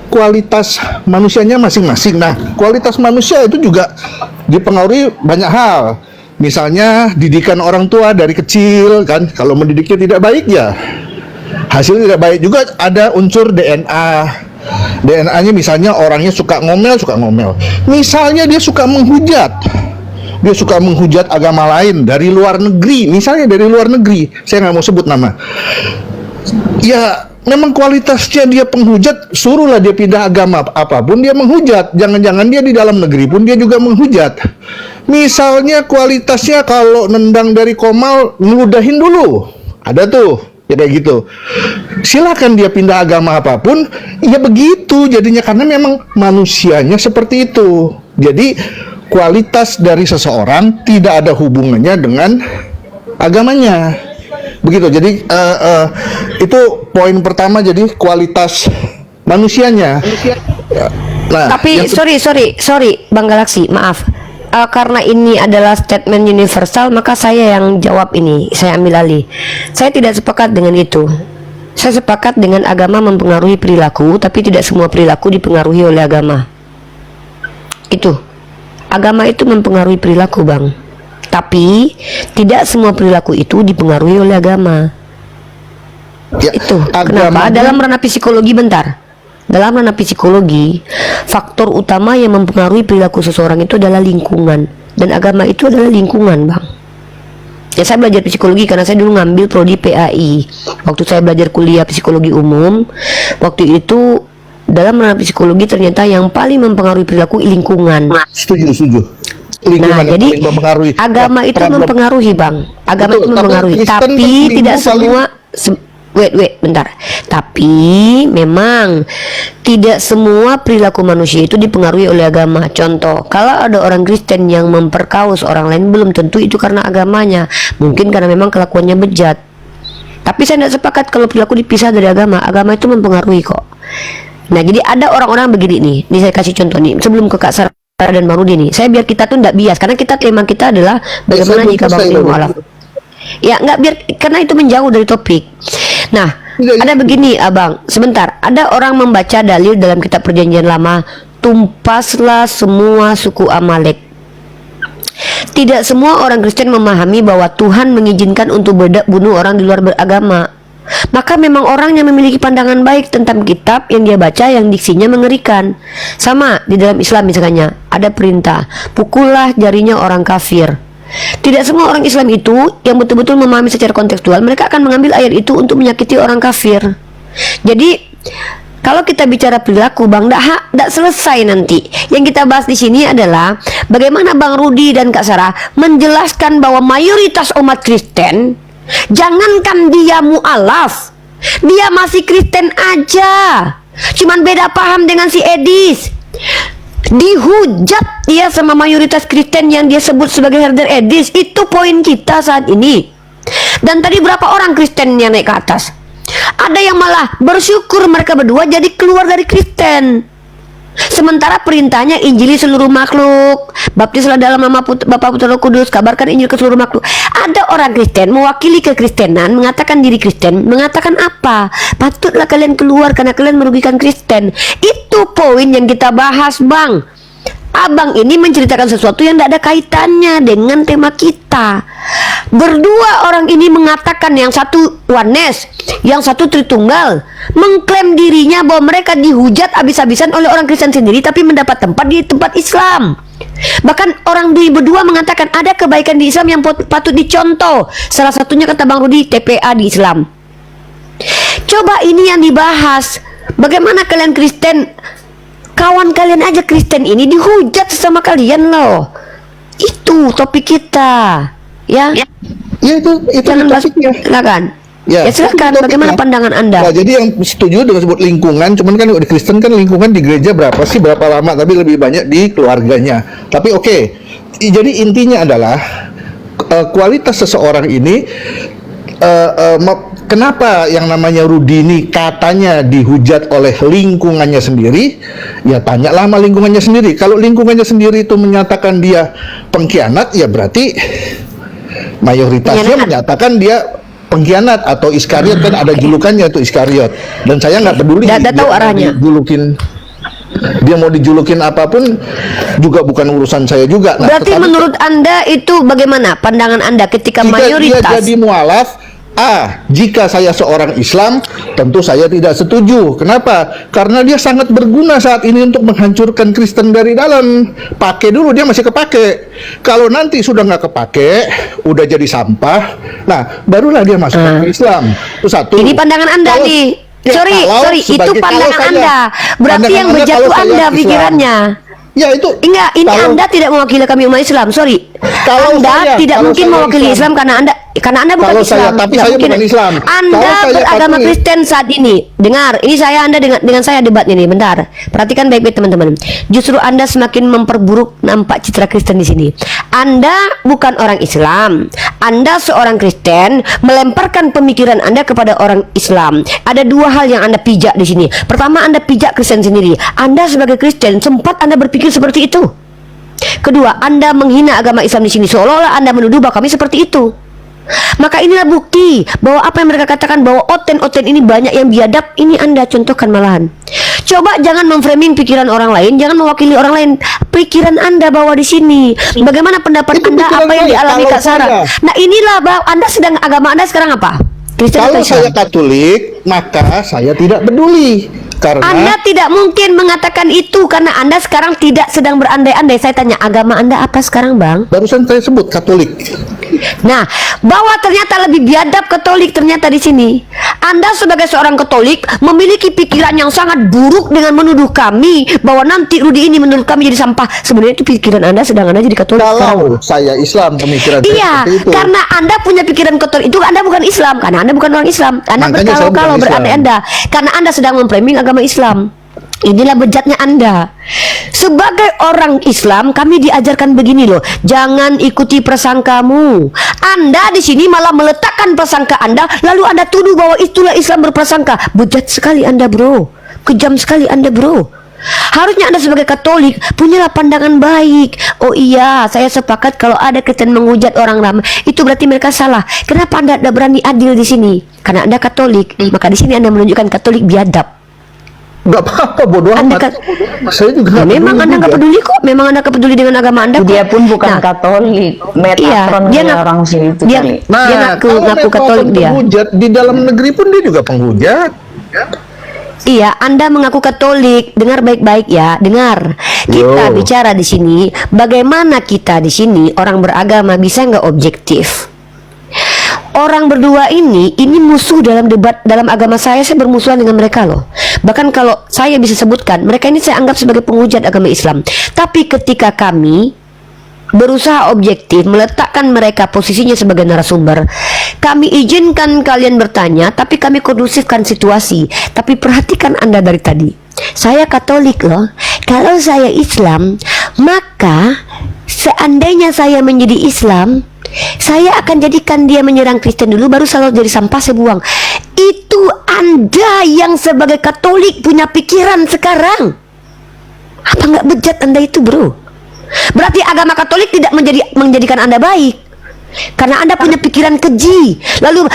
kualitas manusianya masing-masing. Nah, kualitas manusia itu juga dipengaruhi banyak hal. Misalnya didikan orang tua dari kecil kan, kalau mendidiknya tidak baik ya hasilnya tidak baik. Juga ada unsur DNA-nya, misalnya orangnya suka ngomel. Misalnya dia suka menghujat agama lain dari luar negeri, saya nggak mau sebut nama. Ya memang kualitasnya dia penghujat, suruhlah dia pindah agama apapun dia menghujat. Jangan-jangan dia di dalam negeri pun dia juga menghujat. Misalnya kualitasnya kalau nendang dari komal ngeludahin dulu, ada tuh ya kayak gitu. Silakan dia pindah agama apapun, ya begitu jadinya, karena memang manusianya seperti itu. Jadi kualitas dari seseorang tidak ada hubungannya dengan agamanya. Begitu. Jadi itu poin pertama, jadi kualitas manusianya. Nah, Tapi sorry Bang Galaksi, maaf. Karena ini adalah statement universal, maka saya yang jawab ini, saya ambil alih. Saya tidak sepakat dengan itu. Saya sepakat dengan agama mempengaruhi perilaku, tapi tidak semua perilaku dipengaruhi oleh agama. Itu. Agama itu mempengaruhi perilaku, Bang. Tapi tidak semua perilaku itu dipengaruhi oleh agama. ya, Itu agama kenapa dalam ranah psikologi, dalam ranah psikologi, faktor utama yang mempengaruhi perilaku seseorang itu adalah lingkungan, dan agama itu adalah lingkungan, Bang. Ya, saya belajar psikologi karena saya dulu ngambil prodi PAI. Waktu saya belajar kuliah psikologi umum, waktu itu dalam ranah psikologi ternyata yang paling mempengaruhi perilaku lingkungan. setuju. Lingkungan Nah, yang jadi paling mempengaruhi. agama itu mempengaruhi, Bang. Agama Betul, itu mempengaruhi, tapi Kristen tapi kan tidak lingkungan semua. Wait, bentar. Tapi memang tidak semua perilaku manusia itu dipengaruhi oleh agama. Contoh, kalau ada orang Kristen yang memperkaus orang lain, belum tentu itu karena agamanya. Mungkin karena memang kelakuannya bejat. Tapi saya tidak sepakat kalau perilaku dipisah dari agama. Agama itu mempengaruhi kok. Nah, jadi ada orang-orang begini nih. Ini saya kasih contoh nih. Sebelum ke Kak Sarah dan Bang Rudi nih, saya biar kita tuh tidak bias, karena tema kita adalah bagaimana jika bangsa mualaf. Ya nggak, biar karena itu menjauh dari topik. Nah, ada begini Abang, sebentar. Ada orang membaca dalil dalam kitab Perjanjian Lama, tumpaslah semua suku Amalek. Tidak semua orang Kristen memahami bahwa Tuhan mengizinkan untuk bunuh orang di luar beragama. Maka memang orang yang memiliki pandangan baik tentang kitab yang dia baca yang diksinya mengerikan. Sama di dalam Islam misalnya, ada perintah, pukullah jarinya orang kafir. Tidak semua orang Islam itu yang betul-betul memahami secara kontekstual, mereka akan mengambil ayat itu untuk menyakiti orang kafir. Jadi kalau kita bicara perilaku, Bang, tidak selesai nanti. Yang kita bahas di sini adalah bagaimana Bang Rudi dan Kak Sarah menjelaskan bahwa mayoritas umat Kristen, jangankan dia mualaf, dia masih Kristen aja, cuman beda paham dengan si Edis. Dihujat dia sama mayoritas Kristen yang dia sebut sebagai herder Edis. Itu poin kita saat ini. Dan tadi berapa orang Kristen yang naik ke atas? Ada yang malah bersyukur mereka berdua jadi keluar dari Kristen. Sementara perintahnya injili seluruh makhluk, baptislah dalam nama Bapa Putra Roh Kudus, kabarkan Injil ke seluruh makhluk. Ada orang Kristen mewakili kekristenan, mengatakan diri Kristen, mengatakan apa? Patutlah kalian keluar karena kalian merugikan Kristen. Itu poin yang kita bahas, Bang. Abang ini menceritakan sesuatu yang tidak ada kaitannya dengan tema kita. Berdua orang ini mengatakan, yang satu oneness, yang satu Tritunggal, mengklaim dirinya bahwa mereka dihujat habis-habisan oleh orang Kristen sendiri, tapi mendapat tempat di tempat Islam. Bahkan orang berdua mengatakan ada kebaikan di Islam yang patut dicontoh. Salah satunya kata Bang Rudi, TPA di Islam. Coba ini yang dibahas. Bagaimana kalian Kristen, kawan kalian aja Kristen ini dihujat sama kalian loh. Itu topik kita, ya. Ya itu Jangan bahas, topiknya. silakan. Ya, silakan. itu Bagaimana topiknya. pandangan Anda? Nah, jadi yang setuju dengan sebut lingkungan, cuman kan di Kristen kan lingkungan di gereja berapa lama, tapi lebih banyak di keluarganya. Tapi oke. Jadi intinya adalah kualitas seseorang ini, kenapa yang namanya Rudi ini katanya dihujat oleh lingkungannya sendiri? Ya tanyalah sama lingkungannya sendiri. Kalau lingkungannya sendiri itu menyatakan dia pengkhianat, ya berarti mayoritasnya menyatakan dia pengkhianat atau Iskariot, kan ada julukannya itu Iskariot. Dan saya nggak peduli Nggak tahu arahnya. Dia mau dijulukin apapun juga bukan urusan saya juga. Nah, Berarti menurut Anda itu bagaimana pandangan Anda ketika mayoritas dia jadi mualaf? Jika saya seorang Islam, tentu saya tidak setuju. Kenapa? Karena dia sangat berguna saat ini untuk menghancurkan Kristen dari dalam. Pakai dulu, dia masih kepake. Kalau nanti sudah nggak kepake, udah jadi sampah, nah barulah dia masuk ke Islam. Itu satu. Ini pandangan Anda Kalau- nih. Ya, Sorry, itu kalau pandangan saya- Anda. Berarti pandangan yang Anda bejat kalau itu saya Anda Islam. pikirannya. Ya itu. Enggak, ini Kalau- Anda tidak mewakili kami umat Islam. Sorry. Kalau Anda tidak kalau mungkin saya mewakili Islam karena Anda bukan Kalau Islam. saya- tapi Nggak saya mungkin. bukan Islam. Anda Kalau saya beragama Katolik. Kristen saat ini. Dengar, ini saya Anda dengan saya debatnya nih. Bentar. Perhatikan baik-baik teman-teman. Justru Anda semakin memperburuk nampak citra Kristen di sini. Anda bukan orang Islam. Anda seorang Kristen melemparkan pemikiran Anda kepada orang Islam. Ada dua hal yang Anda pijak di sini. Pertama, Anda pijak Kristen sendiri. Anda sebagai Kristen sempat Anda berpikir seperti itu. Kedua, Anda menghina agama Islam di sini seolah-olah Anda menuduh bahwa kami seperti itu. Maka inilah bukti bahwa apa yang mereka katakan bahwa oten-oten ini banyak yang biadab, ini Anda contohkan malahan. Coba jangan memframing pikiran orang lain, jangan mewakili orang lain. Pikiran Anda bawa di sini. Bagaimana pendapat Itu Anda, pikiran apa yang saya. dialami Kalau Kak Sarah? saya- Nah, inilah bahwa Anda sedang agama Anda sekarang apa? Kristen atau Kalau Islam? saya Katolik, maka saya tidak peduli. Karena Anda tidak mungkin mengatakan itu karena Anda sekarang tidak sedang berandai-andai. Saya tanya, agama Anda apa sekarang, Bang? barusan saya sebut Katolik. Nah, bahwa ternyata lebih biadab Katolik ternyata di sini. Anda sebagai seorang Katolik memiliki pikiran yang sangat buruk dengan menuduh kami bahwa nanti Rudi ini menurut kami jadi sampah. Sebenarnya itu pikiran Anda sedang Anda jadi Katolik sekarang. Kalau saya Islam, pemikiran saya Iya, seperti itu. karena Anda punya pikiran kotor itu, Anda bukan Islam, karena Anda bukan orang Islam. Anda Makanya saya berkalau-kalau bukan Islam. berandai-andai, karena Anda sedang memframing agama Islam. Inilah bejatnya Anda. Sebagai orang Islam, kami diajarkan begini loh, jangan ikuti prasangkamu. Anda di sini malah meletakkan prasangka Anda, lalu Anda tuduh bahwa itulah Islam berprasangka. Bejat sekali Anda, bro. Kejam sekali Anda, bro. Harusnya Anda sebagai Katolik punyalah pandangan baik. Oh iya, saya sepakat kalau ada Kristen menghujat orang ramai, itu berarti mereka salah. Kenapa Anda tidak berani adil di sini? Karena Anda Katolik, maka di sini Anda menunjukkan Katolik biadab. Nggak apa-apa, bodoh Anda amat. kan- Saya juga nggak memang peduli Anda nggak juga. peduli kok. Memang Anda peduli dengan agama Anda kok. Dia pun bukan Nah, Katolik, Iya, metatron dia dari ngaku- orang sini itu dia- kali. dia ngaku kalau ngaku Metatron Katolik dia. penghujat, di dalam negeri pun dia juga penghujat. Iya, Anda mengaku Katolik. Dengar baik-baik ya, dengar. Kita Yo. bicara di sini, bagaimana kita di sini orang beragama bisa nggak objektif? Orang berdua ini musuh dalam debat dalam agama saya bermusuhan dengan mereka loh. Bahkan kalau saya bisa sebutkan, mereka ini saya anggap sebagai penghujat agama Islam. Tapi ketika kami berusaha objektif meletakkan mereka posisinya sebagai narasumber, kami izinkan kalian bertanya, tapi kami kondusifkan situasi. Tapi perhatikan Anda dari tadi, saya Katolik loh. Kalau saya Islam, maka seandainya saya menjadi Islam, saya akan jadikan dia menyerang Kristen dulu, baru selalu jadi sampah saya buang. Itu Anda yang sebagai Katolik punya pikiran sekarang. Apa nggak bejat Anda itu, bro? Berarti agama Katolik tidak menjadikan Anda baik, karena Anda punya pikiran keji. Lalu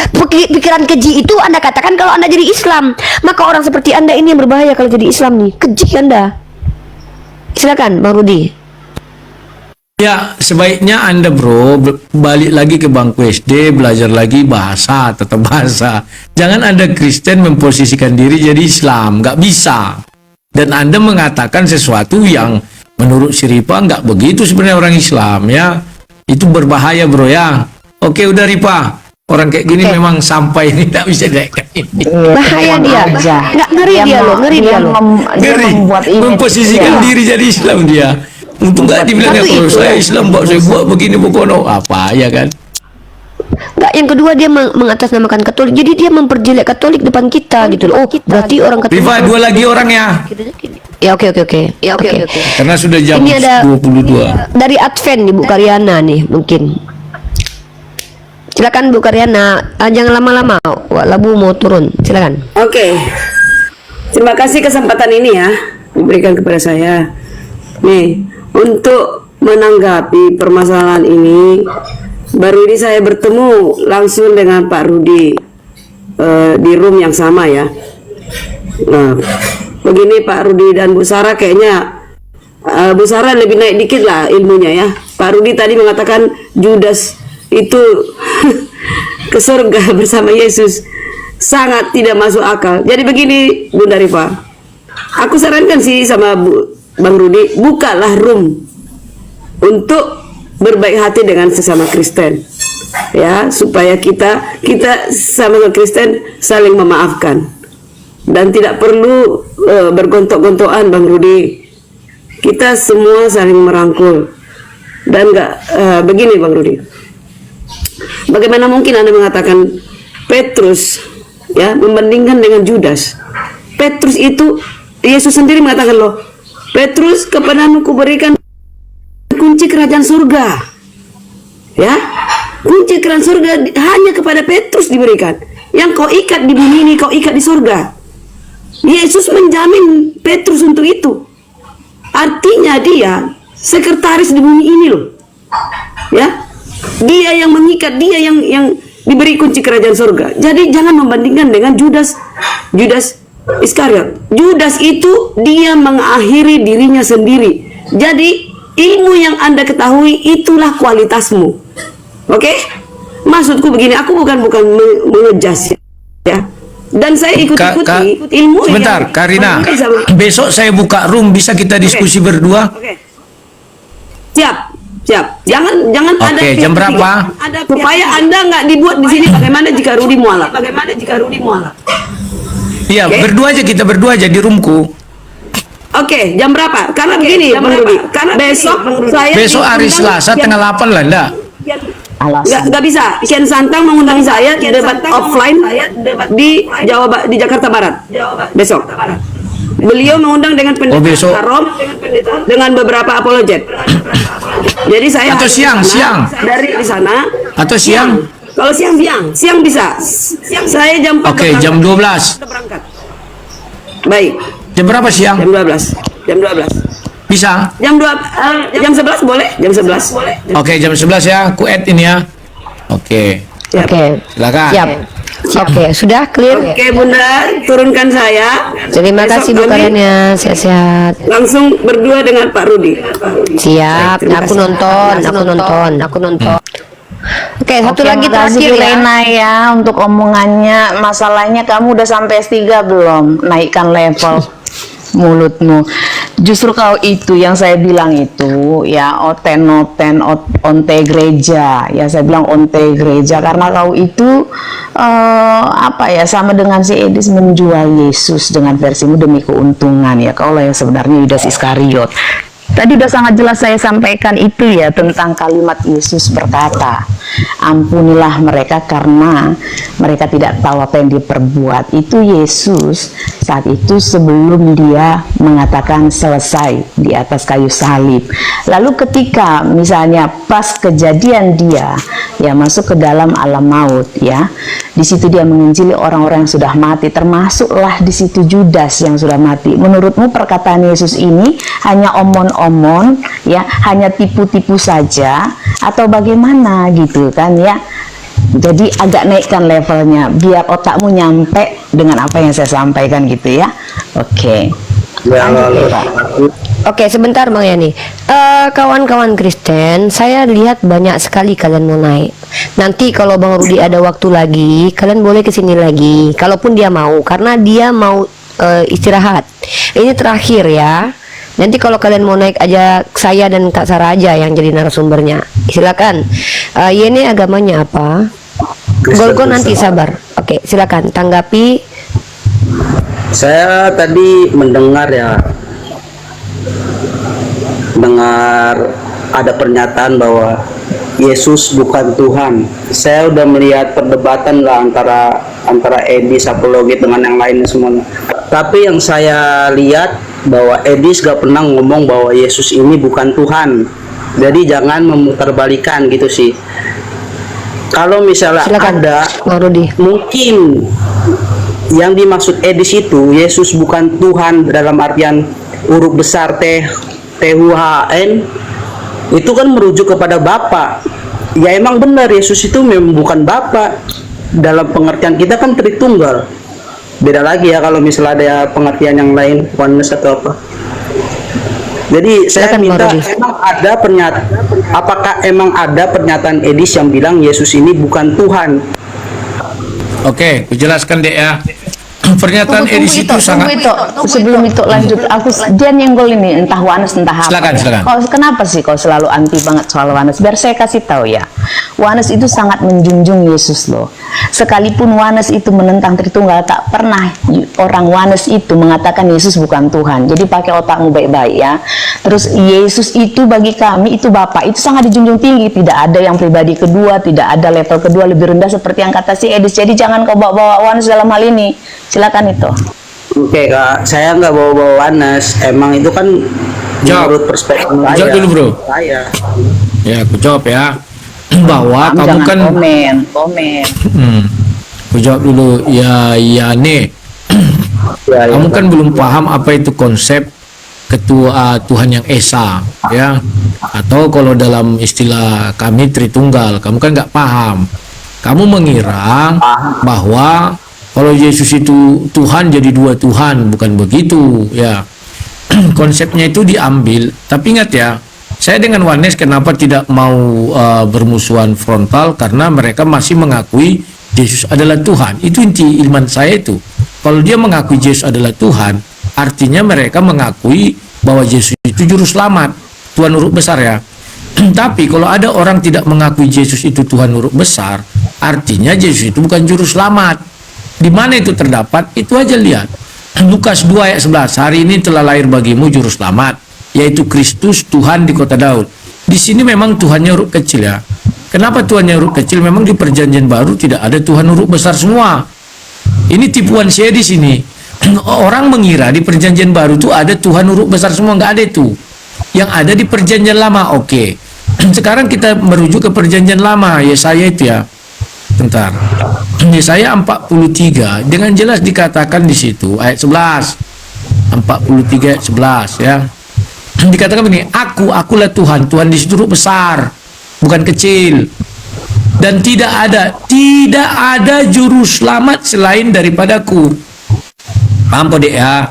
pikiran keji itu Anda katakan kalau Anda jadi Islam. Maka orang seperti Anda ini yang berbahaya kalau jadi Islam nih. Keji Anda. Silakan Bang Rudi. Ya, sebaiknya Anda bro balik lagi ke bangku SD, belajar lagi bahasa, tetap bahasa. Jangan Anda Kristen memposisikan diri jadi Islam, nggak bisa. Dan Anda mengatakan sesuatu yang menurut Ripa nggak begitu sebenarnya orang Islam ya. Itu berbahaya bro ya. Oke udah Ripa, orang kayak gini memang sampai ini nggak bisa dinaikkan ini. Bahaya dia. Nggak ngeri dia loh, ngeri dia loh. Dia Ngeri, membuat image memposisikan dia. diri jadi Islam dia. Untuk nggak dibilangnya Satu kalau itu. saya Islam, Pak, saya buat begini begono apa ya kan? Nggak, yang kedua dia mengatasnamakan Katolik. Jadi dia memperjelek Katolik depan kita gitu loh. Oh, berarti orang Katolik. Rifa, dua lagi orang ya. Ya oke. Ya oke. Karena sudah jam Ini ada 22. dari Advent Ibu Karyana nih mungkin. Silakan Bu Karyana, jangan lama-lama. Labu mau turun. Silakan. Oke. Terima kasih kesempatan ini ya diberikan kepada saya. Nih, untuk menanggapi permasalahan ini, baru ini saya bertemu langsung dengan Pak Rudi di room yang sama ya. Nah, begini Pak Rudi dan Bu Sarah, kayaknya Bu Sarah lebih naik dikit lah ilmunya ya. Pak Rudi tadi mengatakan Judas itu ke surga bersama Yesus, sangat tidak masuk akal. Jadi begini Bunda Rifa, aku sarankan sih sama Bang Rudi, bukalah room untuk berbaik hati dengan sesama Kristen ya, supaya kita sama Kristen saling memaafkan dan tidak perlu bergontok-gontokan Bang Rudi. Kita semua saling merangkul dan begini Bang Rudi, bagaimana mungkin Anda mengatakan Petrus ya membandingkan dengan Judas? Petrus itu Yesus sendiri mengatakan loh, Petrus, kepadamu kuberikan kunci kerajaan surga. Ya, kunci kerajaan surga hanya kepada Petrus diberikan. Yang kau ikat di bumi ini, kau ikat di surga. Yesus menjamin Petrus untuk itu. Artinya dia sekretaris di bumi ini loh. Ya, dia yang mengikat, dia yang diberi kunci kerajaan surga. Jadi jangan membandingkan dengan Judas Iskariot. Judas itu dia mengakhiri dirinya sendiri. Jadi ilmu yang Anda ketahui itulah kualitasmu. Oke? Maksudku begini, aku bukan mengejas ya. Dan saya ikuti ilmu sebentar, yang Karina. Besok saya buka room, bisa kita diskusi berdua? Oke. Siap. Jangan ada jam berapa? Supaya Anda nggak dibuat di sini bagaimana jika Rudi mualaf. Iya, berdua aja, kita berdua aja di roomku. Oke, jam berapa? Karena begini, Bang Rudi. Karena besok hari Selasa tanggal 8 lah, enggak? Nggak bisa. Kian Santang mengundang saya debat offline di Jakarta Barat besok. Beliau mengundang dengan pendeta Harom dengan beberapa apologet. Jadi saya atau siang dari di sana atau siang. Kalau siang bisa. Saya jam 4. Oke, jam 12. Baik. Jam berapa siang? Jam 12. Bisa? Jam 11 boleh? Jam 11. Oke, jam 11 ya. Aku add ini ya. Oke. Silakan. Siap. Oke, sudah clear. Oke, Bunda, turunkan saya. Terima kasih Bu Karyana, sehat-sehat. Langsung berdua dengan Pak Rudi. Siap, aku nonton. Oke, satu lagi terakhir Lena ya untuk omongannya. Masalahnya kamu udah sampai S3 belum? Naikkan level mulutmu. Justru kau itu yang saya bilang itu ya, onte gereja ya, saya bilang onte gereja karena kau itu sama dengan si Edis menjual Yesus dengan versimu demi keuntungan ya. Kau lah yang sebenarnya Yudas Iskariot. Tadi udah sangat jelas saya sampaikan itu ya, tentang kalimat Yesus berkata, ampunilah mereka karena mereka tidak tahu apa yang diperbuat. Itu Yesus saat itu sebelum dia mengatakan selesai di atas kayu salib. Lalu ketika misalnya pas kejadian dia ya masuk ke dalam alam maut ya, di situ dia menginjili orang-orang yang sudah mati, termasuklah di situ Judas yang sudah mati. Menurutmu perkataan Yesus ini hanya omon-omon ya, hanya tipu-tipu saja atau bagaimana gitu kan ya? Jadi agak naikkan levelnya biar otakmu nyampe dengan apa yang saya sampaikan gitu ya. Oke. Oke, sebentar Bang Yani. Kawan-kawan Kristen, saya lihat banyak sekali kalian mau naik. Nanti kalau Bang Rudi ada waktu lagi, kalian boleh kesini lagi. Kalaupun dia mau, karena dia mau istirahat. Ini terakhir ya. Nanti kalau kalian mau naik aja, saya dan Kak Sarah aja yang jadi narasumbernya. Silakan. Ini agamanya apa? Golgo nanti sabar. Oke, silakan tanggapi. Saya tadi mendengar ada pernyataan bahwa Yesus bukan Tuhan. Saya udah melihat perdebatan lah antara Edis apologit dengan yang lainnya semuanya. Tapi yang saya lihat bahwa Edis gak pernah ngomong bahwa Yesus ini bukan Tuhan. Jadi jangan memutarbalikan gitu sih. kalau misalnya Silakan, ada, Bang Rudi. mungkin yang dimaksud Edis itu Yesus bukan Tuhan dalam artian huruf besar THUHN, itu kan merujuk kepada Bapa. Ya emang benar, Yesus itu memang bukan Bapa. Dalam pengertian kita kan Tritunggal. Beda lagi ya kalau misalnya ada pengertian yang lain, oneness atau apa. Jadi saya Silakan, minta, Bang Rudi. apakah emang ada pernyataan Edis yang bilang Yesus ini bukan Tuhan? Oke, kujelaskan deh ya. Pernyataan Edis itu sangat. Sebelum itu lanjut, dia nyenggol ini entah Wanes entah apa. Silakan, ya. silakan. Kenapa sih kau selalu anti banget soal Wanes? Biar saya kasih tahu ya. Wanes itu sangat menjunjung Yesus loh. Sekalipun Wanes itu menentang Tritunggal, tak pernah orang Wanes itu mengatakan Yesus bukan Tuhan. Jadi pakai otakmu baik-baik ya. Terus Yesus itu bagi kami itu Bapa, itu sangat dijunjung tinggi. Tidak ada yang pribadi kedua, tidak ada level kedua lebih rendah seperti yang kata si Edis. Jadi jangan kau bawa-bawa Wanes dalam hal ini. Silakan itu. Oke Kak, saya nggak bawa-bawa Wanes. Emang itu kan menurut perspektif saya. Jawab dulu bro. Saya. Ya, aku jawab ya. Bahwa kamu Jangan kan. komen. Aku jawab dulu. Ya, nih. Kamu kan belum paham apa itu konsep ketua Tuhan yang Esa, ya. Atau kalau dalam istilah kami Tritunggal, kamu kan nggak paham. Kamu mengira bahwa kalau Yesus itu Tuhan jadi dua Tuhan, bukan begitu ya. Konsepnya itu diambil, tapi ingat ya, saya dengan Wanes kenapa tidak mau bermusuhan frontal, karena mereka masih mengakui Yesus adalah Tuhan. Itu inti iman saya itu. Kalau dia mengakui Yesus adalah Tuhan, artinya mereka mengakui bahwa Yesus itu juru selamat, Tuhan huruf besar ya. Tapi kalau ada orang tidak mengakui Yesus itu Tuhan huruf besar, artinya Yesus itu bukan juru selamat. Di mana itu terdapat? Itu aja lihat. Lukas 2 ayat 11. Hari ini telah lahir bagimu juru selamat, yaitu Kristus Tuhan di kota Daud. Di sini memang Tuhannya huruf kecil ya. Kenapa Tuhannya huruf kecil? Memang di perjanjian baru tidak ada Tuhan huruf besar semua. Ini tipuan saya di sini. Orang mengira di perjanjian baru itu ada Tuhan huruf besar semua, nggak ada itu. Yang ada di perjanjian lama. Oke. Sekarang kita merujuk ke perjanjian lama. Yesaya itu ya. Bentar. Yesaya 43 dengan jelas dikatakan di situ ayat 11. 43 ayat 11 ya. Dikatakan begini, akulah Tuhan. Tuhan di situ huruf besar, bukan kecil. Dan tidak ada juru selamat selain daripadaku. Paham kok dek ya?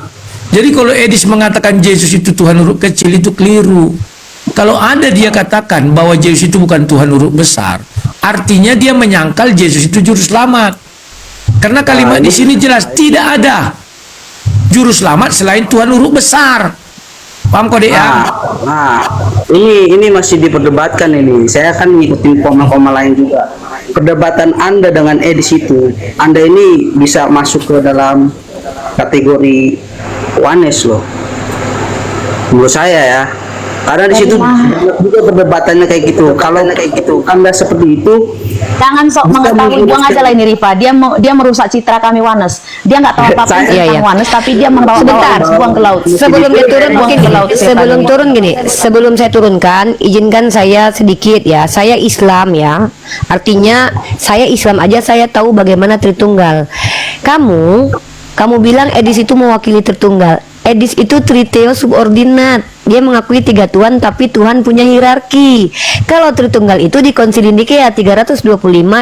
Jadi kalau Edis mengatakan Yesus itu Tuhan huruf kecil, itu keliru. Kalau ada dia katakan bahwa Yesus itu bukan Tuhan huruf besar, artinya dia menyangkal Yesus itu juru selamat. Karena kalimat di sini jelas tidak ada juru selamat selain Tuhan huruf besar. Paham kok dek ya? Nah, ini masih diperdebatkan ini. Saya akan ngikutin koma-koma lain juga. Perdebatan Anda dengan Edis itu, Anda ini bisa masuk ke dalam kategori Wanes loh. Menurut saya ya. Karena di situ juga perdebatannya kayak gitu. Kalau Anda seperti itu, Jangan sok mengetahui, buang aja lah ini Rifa. Dia merusak citra kami Wanes. Dia nggak tahu apa-apa tentang Wanes, tapi dia membawa buang ke laut. Sebelum dia turun, mungkin ke laut. sebelum turun gini, sebelum saya turunkan, izinkan saya sedikit ya. Saya Islam ya. Artinya saya Islam aja saya tahu bagaimana Tritunggal. Kamu bilang Edis itu mewakili Tritunggal. Edis itu triteo subordinat. Dia mengakui 3 Tuhan, tapi Tuhan punya hierarki. Kalau Tritunggal itu di Konsili Nikea 325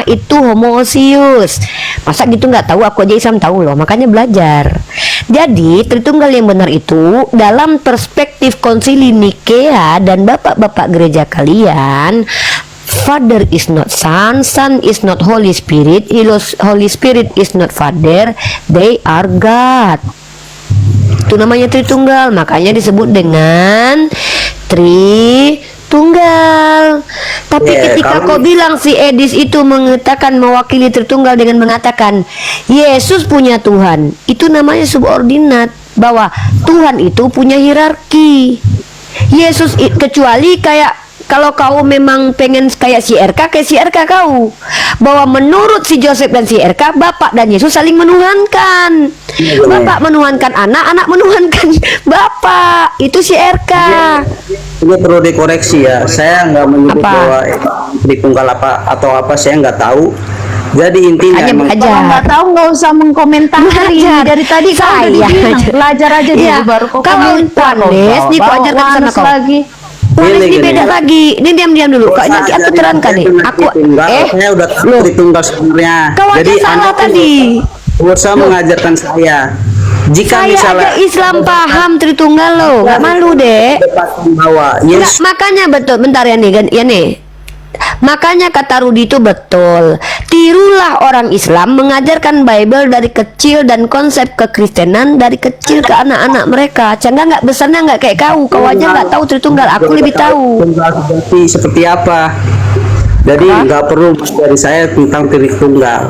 itu homoousios. Masa gitu nggak tahu? Aku aja Islam tahu loh, makanya belajar. Jadi Tritunggal yang benar itu dalam perspektif Konsili Nikea dan bapak-bapak gereja kalian, Father is not Son, Son is not Holy Spirit, Holy Spirit is not Father, they are God. Itu namanya Tritunggal, makanya disebut dengan Tritunggal. Tapi ketika kau bilang si Edis itu mengatakan mewakili Tritunggal dengan mengatakan Yesus punya Tuhan, itu namanya subordinat, bahwa Tuhan itu punya hierarki. Yesus kecuali kayak kalau kau memang pengen kayak si RK, kayak si RK kau, bahwa menurut si Joseph dan si RK, Bapak dan Yesus saling menuhankan. Bapak menuhankan anak, anak menuhankan Bapak. Itu si RK. ini perlu dikoreksi ya. Saya nggak menyebut bahwa Tritunggal apa atau apa, saya nggak tahu. Jadi intinya Hanya emang belajar. Kalau nggak tahu nggak usah mengkomentari. Belajar. Dari tadi kan udah Saya dibilang, aja. belajar aja dulu Iya. baru kau Kalau komentar. Wanes, nih kau ajarkan sana Wanes kau. lagi. Wanes Gini, ini beda gini. lagi. Ini diam-diam dulu. Kak, nanti aku terangkan nih. Aku saya udah tahu Tritunggal sebenarnya. kau aja Jadi salah Anda tadi. berusaha mengajarkan saya. Jika Saya misalnya aja Islam paham Tritunggal lo. Gak malu deh. bahwa Enggak, makanya betul. Bentar ya nih, ya nih. Makanya kata Rudi itu betul. Tirulah orang Islam mengajarkan Bible dari kecil dan konsep kekristenan dari kecil ke anak-anak mereka. Cangga nggak besarnya nggak kayak kau aja nggak tahu Tritunggal. Aku lebih tahu. seperti apa. Jadi nggak perlu dari saya tentang Tritunggal.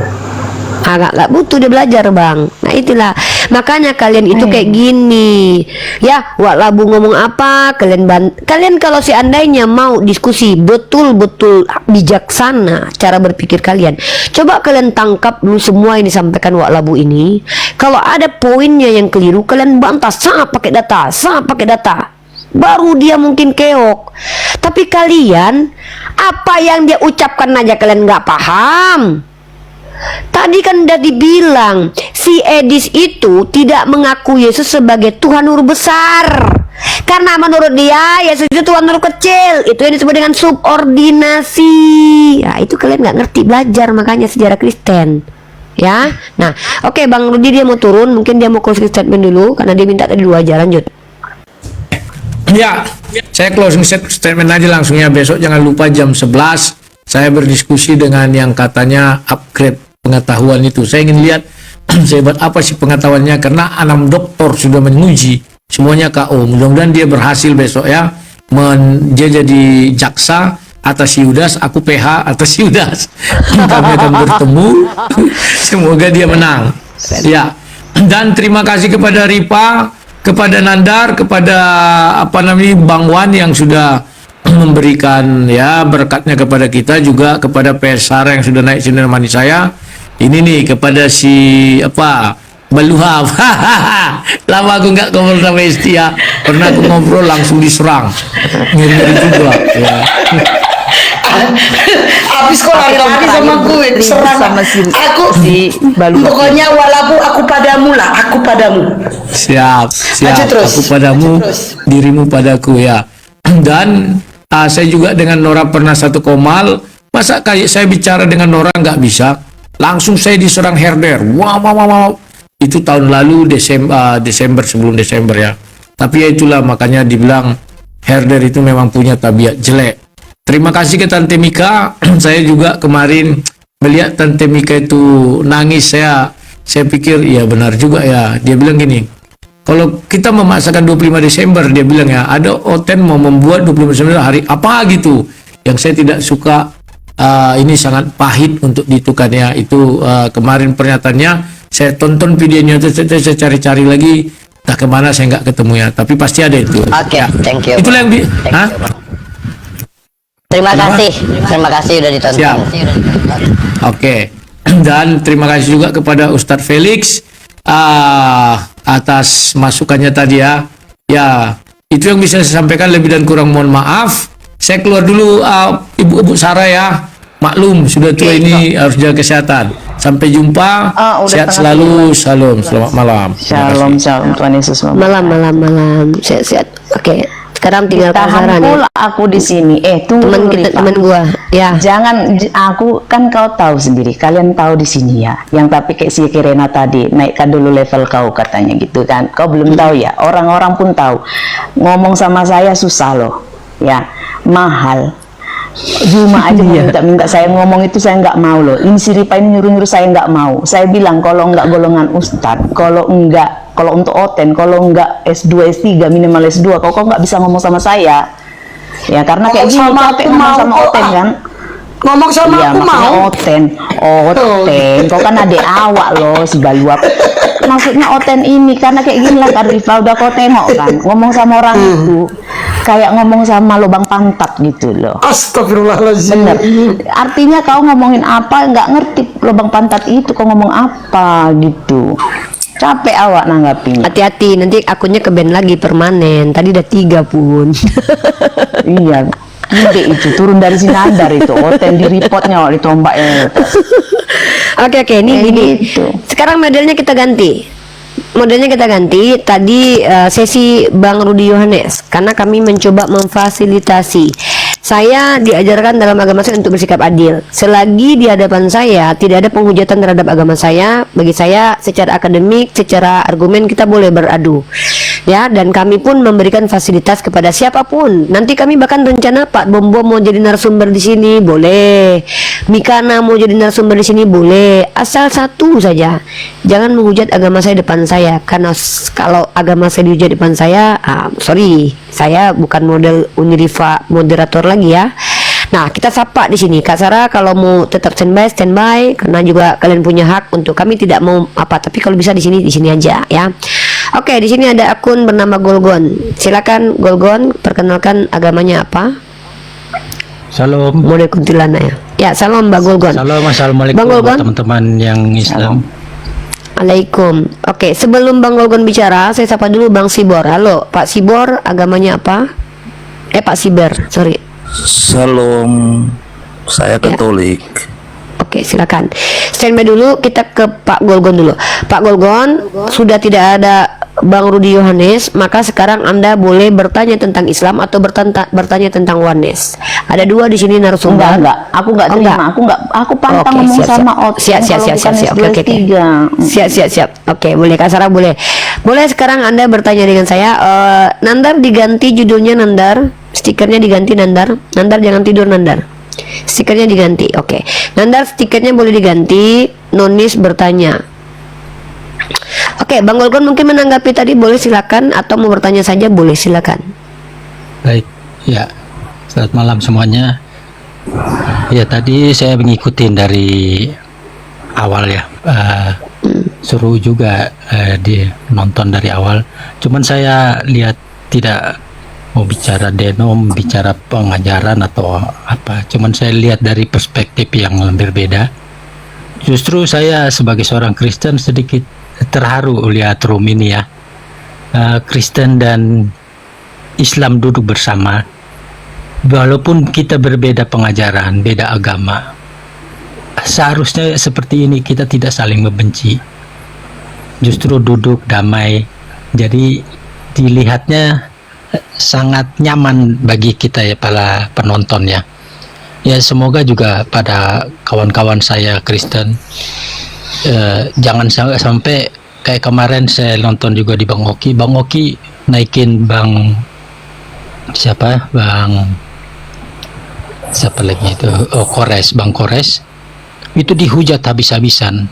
Nggak butuh dia belajar bang. Nah itulah makanya kalian itu kayak gini ya. Wak Labu ngomong apa kalian kalau seandainya mau diskusi betul-betul bijaksana cara berpikir kalian, coba kalian tangkap dulu semua yang disampaikan Wak Labu ini. Kalau ada poinnya yang keliru kalian bantah sah pakai data, baru dia mungkin keok. Tapi kalian apa yang dia ucapkan aja kalian nggak paham. Tadi kan udah dibilang si Edis itu tidak mengaku Yesus sebagai Tuhan huruf besar, karena menurut dia Yesus itu Tuhan huruf kecil. Itu yang disebut dengan subordinasi. Nah itu kalian nggak ngerti belajar, makanya sejarah Kristen ya. Nah oke, Bang Rudi dia mau turun, mungkin dia mau closing statement dulu karena dia minta tadi 2 aja. Lanjut. Ya, saya closing statement aja langsung ya. Besok jangan lupa jam 11 saya berdiskusi dengan yang katanya upgrade pengetahuan itu. Saya ingin lihat sehebat apa sih pengetahuannya, karena 6 doktor sudah menguji semuanya KO. Mudah-mudahan dia berhasil besok ya. Dia jadi jaksa atas Yudas, aku PH atas Yudas. Kami akan bertemu. Semoga dia menang. Ya. Dan terima kasih kepada Ripa, kepada Nandar, kepada Bang Wan yang sudah memberikan ya berkatnya kepada kita, juga kepada PS Sarah yang sudah naik sini menemani saya. Ini nih kepada si Baluhab. Lama aku nggak ngobrol sama Esti ya. Pernah aku ngobrol langsung diserang. Ngeri juga ya. Habis kok lari-lari sama gue, serang sama si pokoknya walaupun aku padamu lah, aku padamu. Siap. Terus. Aku padamu, dirimu padaku ya. Dan saya juga dengan Nora pernah satu komal. Masa kayak saya bicara dengan Nora nggak bisa, langsung saya diserang herder. Wow. Itu tahun lalu Desember sebelum Desember ya. Tapi ya itulah makanya dibilang herder itu memang punya tabiat jelek. Terima kasih ke Tante Mika. Saya juga kemarin melihat Tante Mika itu nangis. Saya pikir ya benar juga ya. Dia bilang gini, kalau kita memaksakan 25 Desember, dia bilang ya, ada Oten mau membuat 25 Desember hari apa gitu. Yang saya tidak suka, ini sangat pahit untuk ditukannya. Itu kemarin pernyataannya, saya tonton videonya itu, saya cari-cari lagi, entah kemana saya nggak ketemu ya. Tapi pasti ada itu. Oke, thank you. Itulah yang Terima kasih udah ditonton. Siap. Oke. Dan terima kasih juga kepada Ustadz Felix atas masukannya tadi ya. Ya, itu yang bisa saya sampaikan, lebih dan kurang mohon maaf. Saya keluar dulu Ibu Sarah ya. Maklum sudah tua ini harus jaga kesehatan. Sampai jumpa. Sehat selalu. Salam. Selamat malam. Shalom, Tuhan Yesus Malam. Sehat. Oke. Sekarang tinggal tahan Sarah pula aku di sini. Tunggu teman gua. Ya. Jangan, aku kan kau tahu sendiri. Kalian tahu di sini ya. Yang tapi kayak si Kirena tadi, naikkan dulu level kau katanya gitu kan. Kau belum tahu ya. Orang-orang pun tahu. Ngomong sama saya susah loh. Ya, mahal. Cuma aja minta saya ngomong itu saya nggak mau loh. Ini si Ripa ini nyuruh-nyuruh saya nggak mau. Saya bilang kalau nggak golongan ustadz, kalau untuk Oten, kalau nggak S2, S3, minimal S2, kok nggak bisa ngomong sama saya. Ya karena kayak gini capek ngomong sama Oten kan. Ngomong sama iya, aku mau. Oten, kau kan adik awak loh si Baluap. Maksudnya Oten ini karena kayak gini lah kan Rifa udah kau tengok kan ngomong sama orang itu kayak ngomong sama lubang pantat gitu loh. Astagfirullahaladzim. Bener. Artinya kau ngomongin apa nggak ngerti lubang pantat itu kau ngomong apa gitu. Capek awak nanggapinya. Hati-hati, nanti akunnya ke-ban lagi permanen. Tadi udah 3 pun. Iya, ide itu turun dari Sinandar itu. Oten di reportnya awak ditombaknya. Oke, ini gini. Gitu. Sekarang modelnya kita ganti. Tadi sesi Bang Rudi Yohanes, karena kami mencoba memfasilitasi. Saya diajarkan dalam agama saya untuk bersikap adil. Selagi di hadapan saya tidak ada penghujatan terhadap agama saya, bagi saya secara akademik, secara argumen kita boleh beradu. Ya, dan kami pun memberikan fasilitas kepada siapapun. Nanti kami bahkan rencana Pak Bombo mau jadi narasumber di sini, boleh. Mikana mau jadi narasumber di sini, boleh. Asal satu saja, jangan menghujat agama saya depan saya. Karena kalau agama saya dihujat depan saya, sorry, saya bukan model Uniriva moderator lagi ya. Nah, kita sapa di sini. Kak Sarah kalau mau tetap standby, karena juga kalian punya hak untuk kami tidak mau apa, tapi kalau bisa di sini aja ya. Oke, di sini ada akun bernama Golgon. Silakan Golgon, perkenalkan agamanya apa? Salam. Boleh kuntilanak ya. Ya, salam Mbak Golgon. Salam, assalamualaikum Bang Golgon. teman-teman yang Islam. Waalaikum. Oke, sebelum Bang Golgon bicara, saya sapa dulu Bang Sibor. Halo, Pak Sibor, agamanya apa? Pak Siber, sorry. Salam, saya Katolik. Oke, silakan. Standby dulu, kita ke Pak Golgon dulu. Pak Golgon, sudah tidak ada Bang Rudi Yohanes, maka sekarang Anda boleh bertanya tentang Islam atau bertanya tentang oneness. Ada 2 di sini narasumber. Enggak. Aku enggak terima. Aku pantang ngomong sama Oten. Siap. Oke. Siap. Oke, boleh Kak Sarah, boleh. Boleh sekarang Anda bertanya dengan saya. Nandar diganti judulnya Nandar, stikernya diganti Nandar. Nandar jangan tidur Nandar. Stikernya diganti. Oke. Nandar stikernya boleh diganti. Nonis bertanya. Oke, Bang Golgon mungkin menanggapi tadi, boleh silakan, atau mau bertanya saja boleh silakan. Baik, ya. Selamat malam semuanya. Ya, tadi saya mengikuti dari awal ya. Suruh juga di nonton dari awal. Cuman saya lihat tidak mau bicara denom, bicara pengajaran atau apa. Cuman saya lihat dari perspektif yang berbeda. Justru saya sebagai seorang Kristen sedikit terharu lihat room ini ya. Kristen dan Islam duduk bersama. Walaupun kita berbeda pengajaran, beda agama. Seharusnya seperti ini, kita tidak saling membenci. Justru duduk damai. Jadi dilihatnya sangat nyaman bagi kita ya, para penonton ya. Ya, semoga juga pada kawan-kawan saya Kristen jangan sampai kayak kemarin saya nonton juga di Bang Oki naikin Bang siapa lagi itu, Bang Kores itu dihujat habis-habisan.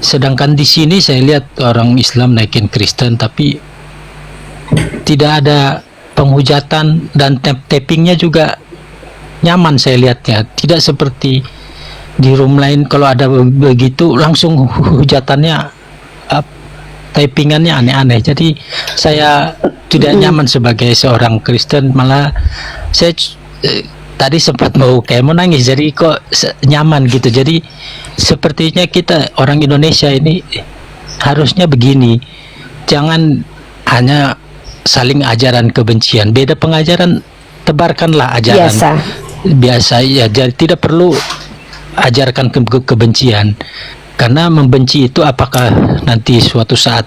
Sedangkan di sini saya lihat orang Islam naikin Kristen tapi tidak ada penghujatan, dan tappingnya juga nyaman saya lihatnya, tidak seperti di room lain. Kalau ada begitu langsung hujatannya, typingannya aneh-aneh. Jadi saya tidak nyaman sebagai seorang Kristen, malah saya tadi sempat mau nangis. Jadi kok nyaman gitu. Jadi sepertinya kita orang Indonesia ini harusnya begini, jangan hanya saling ajaran kebencian, beda pengajaran tebarkanlah ajaran biasa ya, jadi tidak perlu ajarkan kebencian, karena membenci itu apakah nanti suatu saat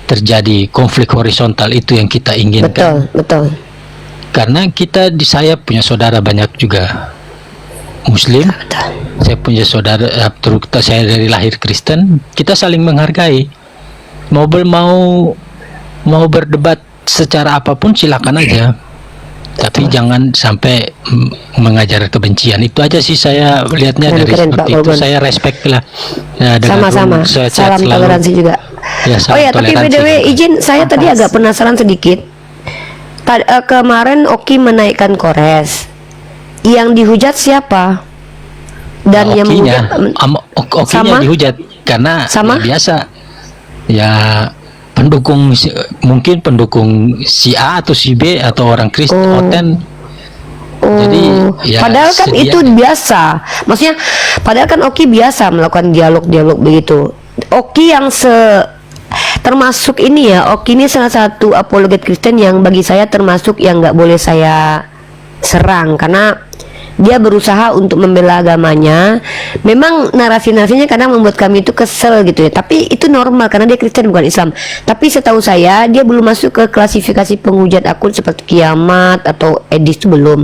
terjadi konflik horizontal, itu yang kita inginkan. Betul. Karena saya punya saudara banyak juga Muslim, saya punya saudara saya dari lahir Kristen, kita saling menghargai. Mau berdebat secara apapun silakan aja, tapi jangan sampai mengajar kebencian. Itu aja sih saya lihatnya dari seperti itu. Saya respect lah ya, sama-sama. Salam toleransi juga. Ya, tapi BDW izin, saya tadi agak penasaran sedikit. Kemarin Oki menaikkan Kores, yang dihujat siapa? Dan yang Okinya dihujat karena biasa ya, mungkin pendukung si A atau si B atau orang Kristen Oten. Jadi ya, padahal kan itu biasa. Maksudnya padahal kan Oki biasa melakukan dialog begitu. Oki yang termasuk ini ya, Oki ini salah satu apologet Kristen yang bagi saya termasuk yang nggak boleh saya serang, karena dia berusaha untuk membela agamanya. Memang narasi-narasinya kadang membuat kami itu kesel gitu ya, tapi itu normal karena dia Kristen bukan Islam. Tapi setahu saya dia belum masuk ke klasifikasi penghujat akun seperti Kiamat atau Edis, itu belum.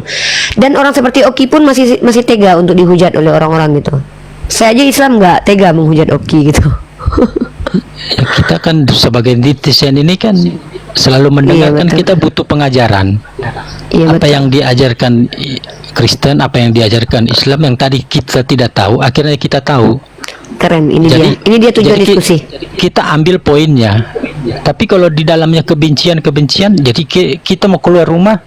Dan orang seperti Oki pun masih tega untuk dihujat oleh orang-orang gitu. Saya aja Islam nggak tega menghujat Oki gitu. Ya, kita kan sebagai netizen ini kan selalu mendengarkan, kita butuh pengajaran. Apa yang diajarkan Kristen, apa yang diajarkan Islam yang tadi kita tidak tahu, akhirnya kita tahu. Keren, ini dia tujuan diskusi. Kita ambil poinnya. Tapi kalau di dalamnya kebencian, jadi kita mau keluar rumah,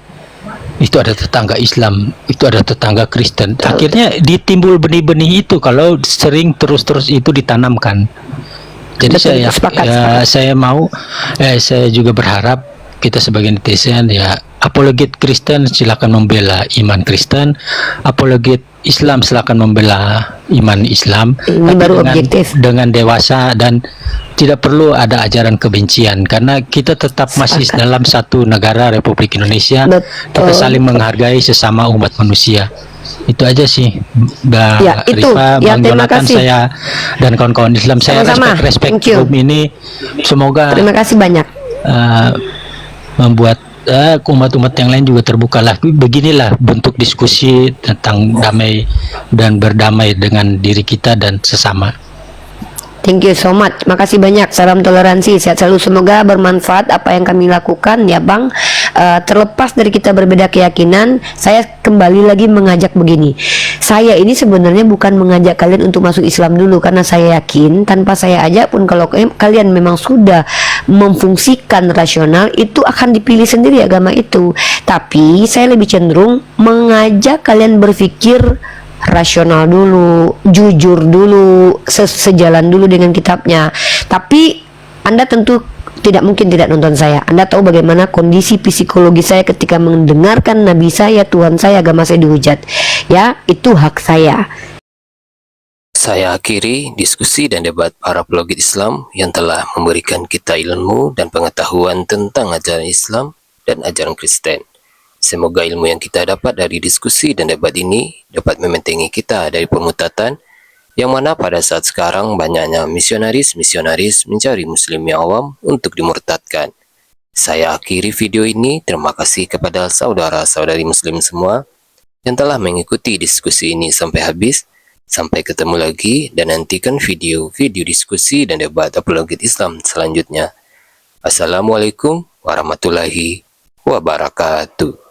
itu ada tetangga Islam, itu ada tetangga Kristen. Akhirnya ditimbul benih-benih itu kalau sering terus itu ditanamkan. Jadi saya juga berharap kita sebagai netizen ya, apologet Kristen silakan membela iman Kristen, apologet Islam silakan membela iman Islam. Ini baru objektif, dengan dewasa, dan tidak perlu ada ajaran kebencian karena kita tetap masih dalam satu negara Republik Indonesia. Kita saling menghargai sesama umat manusia. Itu aja sih, Mbak Rifa, Bang Jonathan, saya dan kawan-kawan Islam, saya respect room ini. Semoga terima kasih banyak membuat umat-umat yang lain juga terbuka lah. Beginilah bentuk diskusi tentang damai dan berdamai dengan diri kita dan sesama. Thank you so much. Makasih banyak. Salam toleransi. Sehat selalu. Semoga bermanfaat apa yang kami lakukan ya Bang. Terlepas dari kita berbeda keyakinan, saya kembali lagi mengajak begini. Saya ini sebenarnya bukan mengajak kalian untuk masuk Islam dulu, karena saya yakin tanpa saya ajak pun kalau kalian memang sudah memfungsikan rasional, itu akan dipilih sendiri agama itu. Tapi saya lebih cenderung mengajak kalian berpikir rasional dulu, jujur dulu, sejalan dulu dengan kitabnya. Tapi Anda tentu tidak mungkin tidak nonton saya. Anda tahu bagaimana kondisi psikologi saya ketika mendengarkan Nabi saya, Tuhan saya, agama saya dihujat. Ya, itu hak saya. Saya akhiri diskusi dan debat para apologet Islam yang telah memberikan kita ilmu dan pengetahuan tentang ajaran Islam dan ajaran Kristen. Semoga ilmu yang kita dapat dari diskusi dan debat ini dapat membentengi kita dari pemutatan, yang mana pada saat sekarang banyaknya misionaris mencari muslim yang awam untuk dimurtadkan. Saya akhiri video ini. Terima kasih kepada saudara-saudari muslim semua yang telah mengikuti diskusi ini sampai habis. Sampai ketemu lagi dan nantikan video-video diskusi dan debat apologet Islam selanjutnya. Assalamualaikum warahmatullahi wabarakatuh.